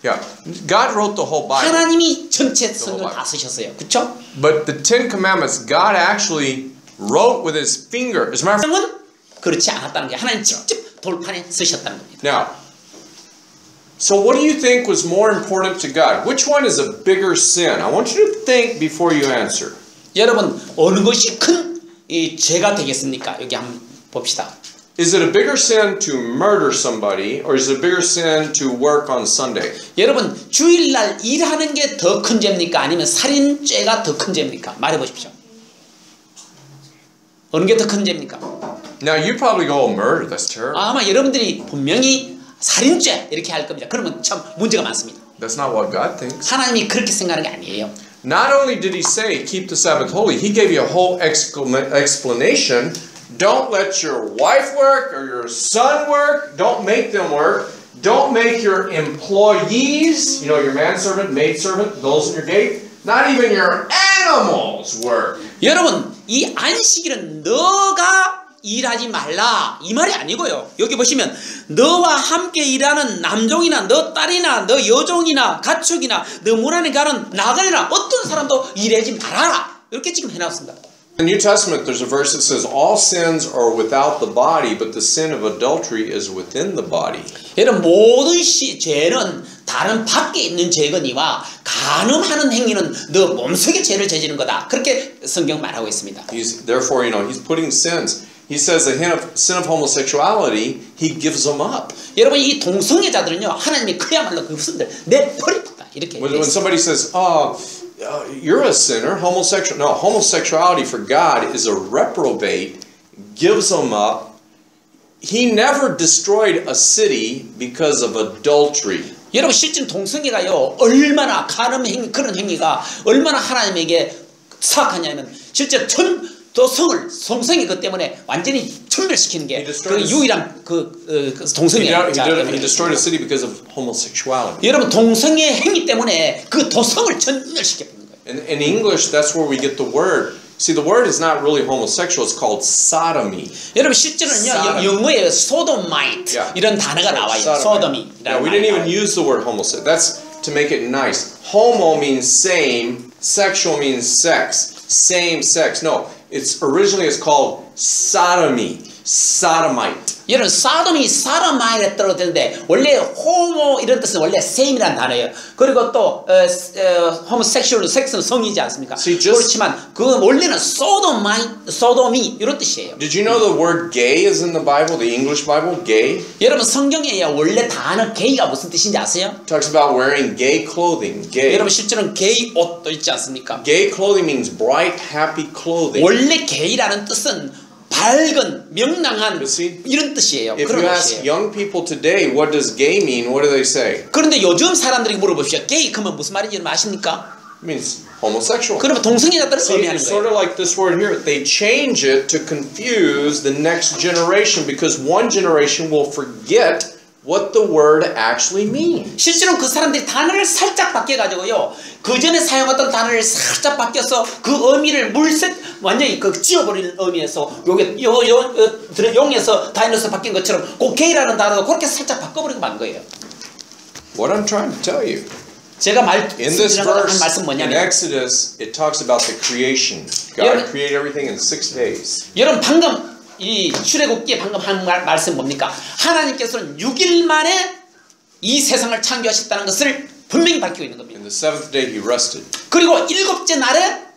Yeah, God wrote the whole Bible.
하나님이 전체 성경을 다 쓰셨어요. 그렇죠?
But the 10 Commandments, God actually wrote with His finger. As a matter of fact,
성경은 그렇지 않았다는 게 하나님 직접 돌판에 쓰셨다는 겁니다.
now, so what do you think was more important to God? Which one is a bigger sin? I want you to think before you answer.
여러분 어느 것이 큰 이 죄가 되겠습니까? 여기 한번 봅시다.
Is it a bigger sin to murder somebody, or is it a bigger sin to work on Sunday?
여러분 주일날 일하는 게 더 큰 죄입니까? 아니면 살인죄가 더 큰 죄입니까? 말해보십시오. 어느 게 더 큰 죄입니까?
Now you probably go, oh, murder, that's terrible.
아마 여러분들이 분명히 살인죄 이렇게 할 겁니다. 그러면 참 문제가 많습니다.
That's not what God thinks.
하나님이 그렇게 생각하는 게 아니에요.
Not only did He say, keep the Sabbath holy, He gave you a whole explanation. Don't let your wife work or your son work. Don't make them work. Don't make your employees, your manservant, maidservant, those in your gate, not even your animals work.
여러분 이 안식일은 너가 일하지 말라 이 말이 아니고요. 여기 보시면 너와 함께 일하는 남종이나 너 딸이나 너 여종이나 가축이나 너 문 안에 가는 나그네나 어떤 사람도 일하지 말아라 이렇게 지금 해놨습니다.
In the New Testament, there's a verse that says, all sins are without the body, but the sin of adultery is within the body.
여러분 모든 죄는 다른 밖에 있는 죄거니와 간음하는 행위는 너 몸속에 죄를 저지른 거다. 그렇게 성경 말하고 있습니다.
Therefore, he's putting sins. He says the sin of homosexuality, he gives them up.
여러분 이 동성애자들은요 하나님이 그야말로 그 것들 내버렸다 이렇게.
When somebody says, you're a sinner, homosexuality for God is a reprobate, gives them up. He never destroyed a city because of adultery.
여러분 실제 동성애가요 얼마나 간음 행위 그런 행위가 얼마나 하나님에게 사악하냐면 실제 성성이 그 때문에 완전히 천멸시키는 게 그 유일한 동성애자.
He destroyed a city because of homosexuality.
여러분 동성애 행위 때문에 그 도성을 천멸시켰던 거예요.
In English, that's where we get the word. See, the word is not really homosexual. It's called sodomy.
여러분 실제로는요 영어에 sodomite 이런 단어가 나와요. sodomy.
Yeah, we didn't even use the word homosexual. That's to make it nice. Homo means same. Sexual means sex. Same sex. No, originally it's called sodomy. Sodomite.
여러분 사돔이 사라마이에 떨어졌는데 원래 호모 이런 뜻은 원래 same이라는 단어예요. 그리고 또 homosexual 섹스는 성이지 않습니까? 그렇지만 그 원래는 소돔이 이런 뜻이에요.
Did you know the word gay is in the Bible, the English Bible? Gay
여러분 성경에 원래 단어 gay가 무슨 뜻인지 아세요?
It talks about wearing gay clothing. Gay.
여러분 실제로는 게이 옷도 있지 않습니까?
Gay clothing means bright, happy clothing.
원래 게이라는 뜻은 밝은, 명랑한 이런 뜻이에요.
If
그런
you ask
뜻이에요.
young people today, what does gay mean? What do they say?
그런데 요즘 사람들에게 물어보십시오. 게이 그러면 무슨 말인지 여러분 아십니까?
It means homosexual.
그러면 동성애자들을
See,
의미하는
it's sort
거예요.
of like this word here. They change it to confuse the next generation because one generation will forget what the word actually means.
실제로 그 사람들이 단어를 살짝 바뀌어가지고요. 그 전에 사용했던 단어를 살짝 바뀌어서 그 의미를 완전히 그 지워버리는 의미에서 용에서 다이너스 바뀐 것처럼 그 게이라는 단어도 그렇게 살짝 바꿔버리고 만 거예요.
What I'm trying to tell you.
제가
In this
한
verse,
말씀
in
뭐냐면
Exodus, it talks about the creation. God created everything in 6 days.
여러분 방금 이 출애굽기에 방금 한 말씀 뭡니까? 하나님께서는 6일 만에 이 세상을 창조하셨다는 것을 분명히 밝히고 있는 겁니다.
In the 7th day he rested.
그리고 7째 날에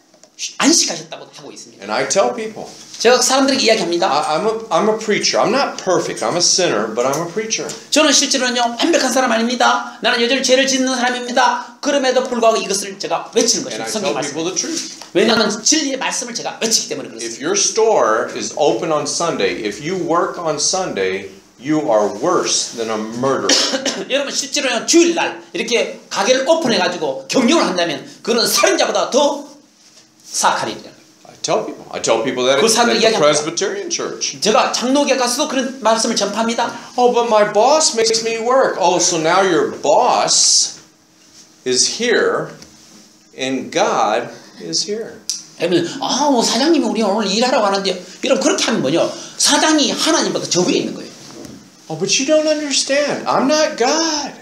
안식하셨다고 하고 있습니다.
And I tell people,
제가 사람들에게 이야기합니다.
I'm a preacher. I'm not perfect. I'm a sinner, but I'm a preacher.
저는 실제로는요 완벽한 사람 아닙니다. 나는 여전히 죄를 짓는 사람입니다. 그럼에도 불구하고 이것을 제가 외치는
And
것입니다.
I
성경
tell people
말씀.
the truth.
왜냐하면 진리의 말씀을 제가 외치기 때문에 그렇습니다.
If your store is open on Sunday, if you work on Sunday, you are worse than a murderer.
여러분 실제로는 주일날 이렇게 가게를 오픈해가지고 경영을 한다면 그는 살인자보다 더 사악한 일이에요.
I tell people that at the Presbyterian church.
제가 장로교에 가서도 그런 말씀을 전파합니다.
Oh, but my boss makes me work. Oh, so now your boss is here and God is here.
그러면 뭐 사장님이 우리 오늘 일하라고 하는데 여러분 그렇게 하면 뭐냐? 사장이 하나님보다 저 위에 있는 거예요.
Oh, but you don't understand. I'm not God.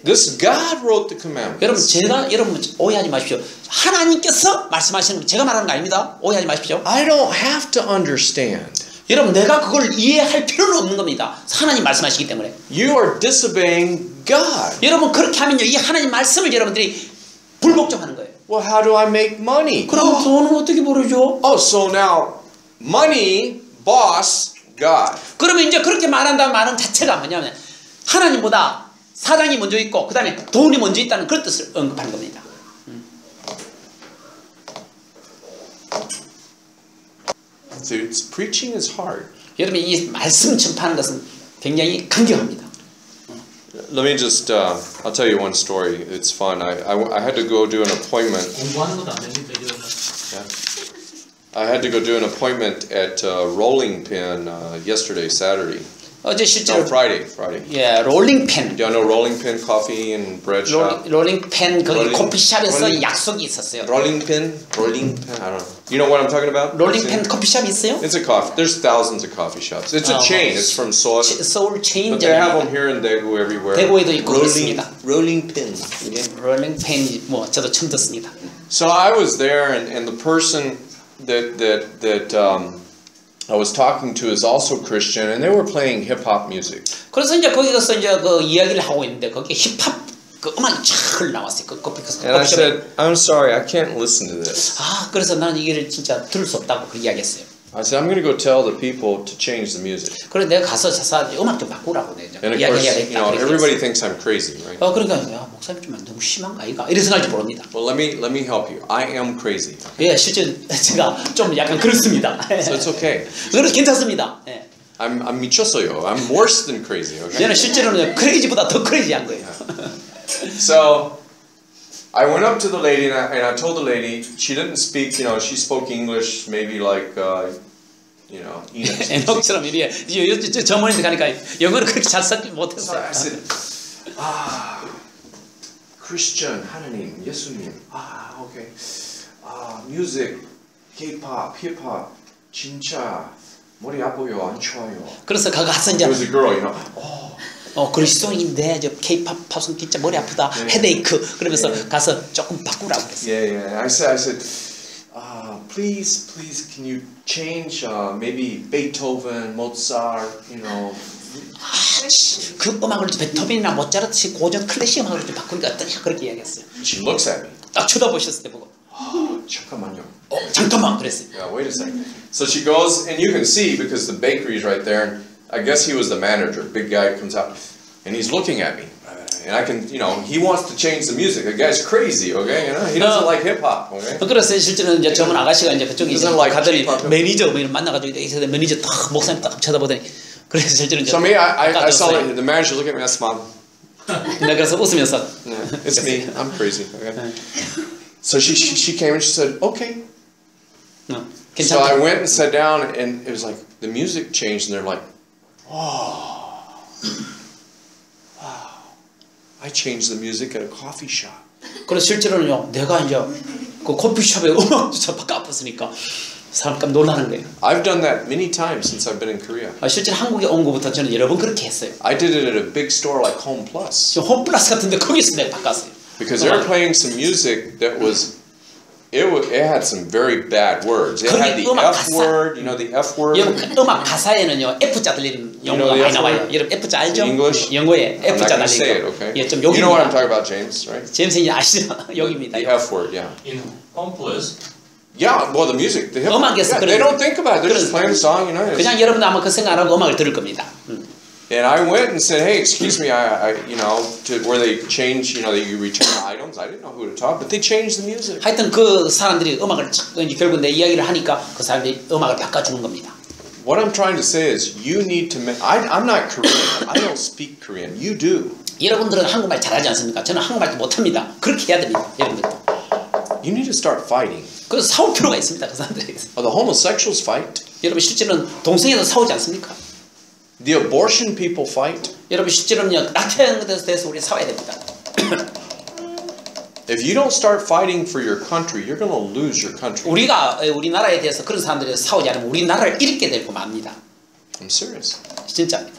This God wrote the commandments.
여러분 오해하지 마십시오. 하나님께서 말씀하시는 거 제가 말하는 거 아닙니다. 오해하지 마십시오.
I don't have to understand.
여러분 내가 그걸 이해할 필요는 없는 겁니다. 하나님 말씀하시기 때문에.
You are disobeying God.
여러분 그렇게 하면요 이 하나님 말씀을 여러분들이 불복종하는 거예요.
Well, how do I make money?
그럼 돈은 어떻게 벌어줘?
Oh, so now money, boss, God.
그러면 이제 그렇게 말한다는 말은 자체가 뭐냐면 하나님보다 사장이 먼저 있고 그 다음에 돈이 먼저 있다는 그런 뜻을 언급하는 겁니다.
So preaching is hard.
여러분 이 말씀 전파하는 것은 굉장히 강경합니다.
Let me just, I'll tell you one story. It's fun. I had to go do an appointment.
공부하는 것도 안 됩니까?
I had to go do an appointment at Rolling Pin yesterday, Saturday.
어제 실제로
No, Friday.
예, 롤링펜.
Do you know Rolling Pin Coffee and Bread Shop?
롤링펜 거기 커피숍에서
롤링-
약속이 있었어요.
Rolling Pin? I don't know. You know what I'm talking about?
롤링펜 커피숍 있어요?
It's a coffee. There's thousands of coffee shops. It's a chain. It's from Seoul.
서울
But they have them
체인점입니다.
here in Daegu everywhere.
대구에도 있고 그렇습니다.
Rolling Pin.
롤링펜 뭐 저도 처음 듣습니다.
So I was there, and the person that I was talking to is also Christian, and they were playing hip hop music.
그래서 이제 거기 가서 이제 그 이야기를 하고 있는데 거기 힙합 그 음악이 쫙 나왔어요. 그
And I
커피숍에.
said, I'm sorry, I can't listen to this.
그래서 나는 이거를 진짜 들을 수 없다고 그 이야기했어요.
I said, I'm going to go tell the people to change the music.
그래서 내가 가서 자사 음악 좀 바꾸라고 내가
And of course, you know, everybody thinks I'm crazy, right?
그러니까 야 목사님 좀 너무 심한가 아이가 이런 생각할지 모릅니다.
Well, let me help you. I am crazy.
예, 실제 제가 좀 약간 그렇습니다.
So it's okay.
그래서 괜찮습니다. 예.
I'm 미쳤어요. I'm worse than crazy, okay?
저는 실제로는 크레이지보다 더 크레이지한 거예요.
So I went up to the lady and I told the lady, she didn't speak, you know, she spoke English maybe like, you know, Enoch.
에녹처럼 이게 저머니한테 가니까 영어를 그렇게 잘 쓰지 못했어요.
So I said, Christian, 하나님, 예수님, okay. Music, K-pop, hip-hop, 진짜 머리 아파요, 안 좋아요.
그래서 가서 이제
It was a girl, you know.
그리스도인인데 저 K-pop 팝송 진짜 머리 아프다, 헤데이크 그러면서 가서 조금 바꾸라고 그랬어요.
Yeah. I said, please, can you change maybe Beethoven, Mozart, you know.
그 음악을 베토벤이나 모차르트 고전 클래식 음악으로 좀 바꾸니까 어떠냐 그렇게 이야기했어요.
She looks at me.
딱 쳐다보셨을 때 보고
잠깐만요.
잠깐만 그랬어요.
Yeah, wait a second. So she goes, and you can see because the bakery's right there, and I guess he was the manager. Big guy comes out, and he's looking at me. And I can, you know, he wants to change the music. The guy's crazy, okay? You know, he doesn't like hip hop, okay?
그래서 실제로는 이제 젊은 아가씨가 이제 그쪽에 이제
Doesn't like
가더니
hip hop.
매니저 뭐 이런 만나가지고 이제 매니저 딱 목사님 딱 쳐다보더니 그래서 실제로 이제
So me, I saw
깎아줬어요.
the manager look at me, I smiled.
네, 그래서 웃으면서
Yeah, it's me. I'm crazy. Okay. So she came and she said, okay. So I
괜찮다.
went and sat down, and it was like the music changed, and they're like, oh, wow. I changed the music at a coffee shop.
그래서 실제로는요, 내가 이제 그 커피숍에 음악조차 바꿨으니까 사람 깜 놀라는 거예요.
I've done that many times since I've been in Korea.
실제로 한국에 온 것부터 저는 여러 번 그렇게 했어요.
I did it at a big store like Home Plus.
저 홈플러스 같은데 거기서 내가 바꿨어요.
Because they were playing some music that it had some very bad words. It had the F word, you know the F word.
여러분 음악 가사에는요 F자 들리는 용어가 많이 나와요. 여러분 F자 알죠?
English?
영어에
I'm not
F자
going to say it,
달리고.
okay?
예, 좀
You know what I'm
욕입니다.
talking about, James, right?
제임스 아시죠? 욕입니다.
The F word, yeah.
In Homeless,
Yeah, well, the music, the hip
음악에서
yeah, they
그런-
don't think about it. They're just playing the song, you know.
그냥 여러분 아마 그 생각 안 하고 음악을 들을 겁니다.
And I went and said, hey, excuse me, I you know, where they change, you know, that you return items. I didn't know who to talk, but they changed the music.
하여튼 그 사람들이 음악을 결국 내 이야기를 하니까 그 사람들이 음악을 바꿔주는 겁니다.
What I'm trying to say is, you need to. I'm not Korean. I don't speak Korean. You do.
여러분들은 한국말 잘하지 않습니까? 저는 한국말도 못합니다. 그렇게 해야 됩니다. 여러분들도.
You need to start fighting.
그래서 싸울 필요가 있습니다. 그 사람들에게서.
The homosexuals fight.
여러분 실제로는 동성애도 싸우지 않습니까?
The abortion people fight.
여러분 실제로는요 낙태에 대해서 우리 싸워야 됩니다.
If you don't start fighting for your country, you're going to lose your country.
우리가 우리나라에 대해서 그런 사람들이 싸우지 않으면 우리나라를 잃게 되고 맙니다.
I'm serious.
진짜입니다.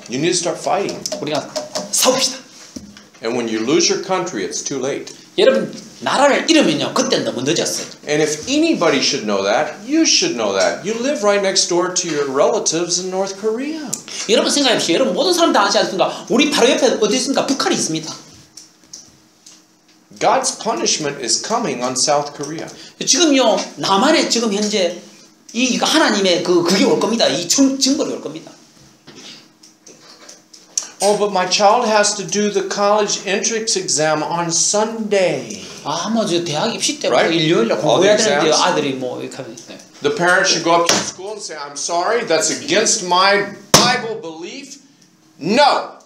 You need to start fighting.
우리가 싸웁시다.
And when you lose your country, it's too late.
여러분 나라를 잃으면요 그때는 너무 늦었어요.
And if anybody should know that, you should know that. You live right next door to your relatives in North Korea.
여러분 생각해보시오. 여러분 모든 사람 다 아시지 않습니까? 우리 바로 옆에 어디 있습니까? 북한이 있습니다.
God's punishment is coming on South Korea.
지금요 남한에 지금 현재 이 하나님의 그게 올 겁니다. 이 증거가 올 겁니다.
Oh, but my child has to do the college entrance exam on Sunday.
뭐 저 대학 입시 때부터
Right?
일요일날
All the
공부해야 되는데
exams?
아들이 뭐 이렇게 하면
The parents should go up to the school and say, I'm sorry, that's against my Bible belief. No.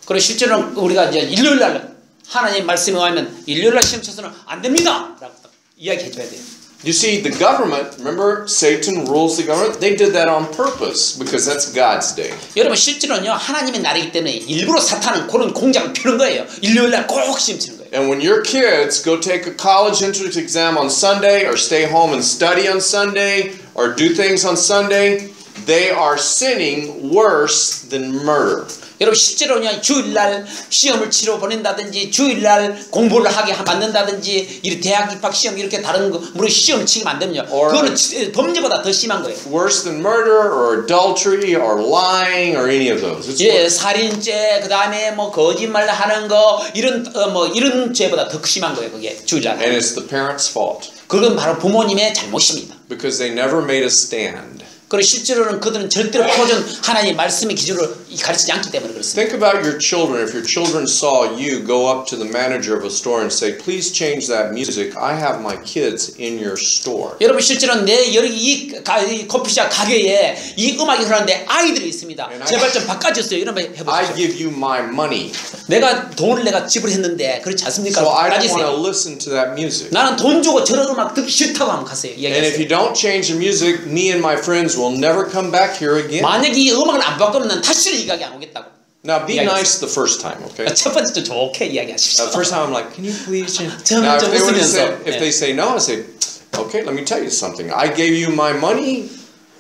그리고 실제로는 우리가 이제 일요일날 하나님 말씀에 의하면 일요일날 시험 쳐서는 안 됩니다. 라고 이야기해 줘야 돼요.
You see, the government, remember, Satan rules the government? They did that on purpose because that's God's day.
여러분 실제로는요 하나님의 날이기 때문에 일부러 사탄은 그런 공작을 피는 거예요. 일요일날 꼭 시험 치는 거예요.
And when your kids go take a college entrance exam on Sunday or stay home and study on Sunday or do things on Sunday, they are sinning worse than murder.
여러분 실제로는 주일날 시험을 치러 보낸다든지 주일날 공부를 하게 만든다든지 이 대학 입학 시험 이렇게 다른 거 물론 시험 치게 만들면요 그거는 범죄보다 더 심한 거예요.
Worse than murder or adultery or lying or any of those. It's
예,
worse.
살인죄 그다음에 뭐 거짓말 하는 거 이런 뭐 이런 죄보다 더 심한 거예요. 그게 주일날.
And it's the parents' fault
그건 바로 부모님의 잘못입니다.
because they never made a stand.
그리고 실제로는 그들은 절대로 표준 하나님의 말씀의 기준으로 가르치지 않기 때문에 그렇습니다.
Think about your children. If your children saw you go up to the manager of a store and say, please change that music. I have my kids in your store.
여러분 실제로는 내 여기 이 커피숍 가게에 이 음악이 흐르는데 아이들이 있습니다. 제발 좀 바꿔주세요. 이런 말
I
해보십시오.
give you my money.
내가 돈을 내가 지불했는데 그렇지 않습니까?
So I don't want
따지세요.
to listen to that music.
나는 돈 주고 저런 음악 듣기 싫다고 하면 가세요.
And if you
이야기하세요.
don't change the music, me and my friends will never come back here again.
만약에 이 음악을 안 바꾸면 다시는 이 가게 안 오겠다고.
Now be
Yeah,
nice the first time, okay?
첫 번째 좀 좋게 이야기하십시오.
The first time I'm like, can you please change?
저는
Now
좀 웃으면서.
if they say no, I say, okay, let me tell you something. I gave you my money.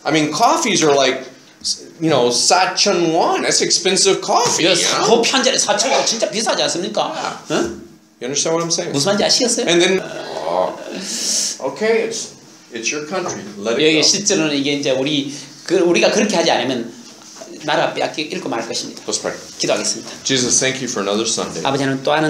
I mean, coffees are like, you know, 4,000 won. That's expensive coffee.
예,
You know?
커피 한 잔에 4,000원 진짜 비싸지 않습니까? 응?
You understand what I'm saying?
무슨 말인지 아시겠어요?
And then, okay, it's your country. Let it
여기
go.
실제로는 이게 이제 우리가 그렇게 하지 않으면 나라 빼앗기 잃고 말 것입니다.
Let's pray.
기도하겠습니다.
Jesus, thank you for another Sunday.
아버지 하나님 또 하는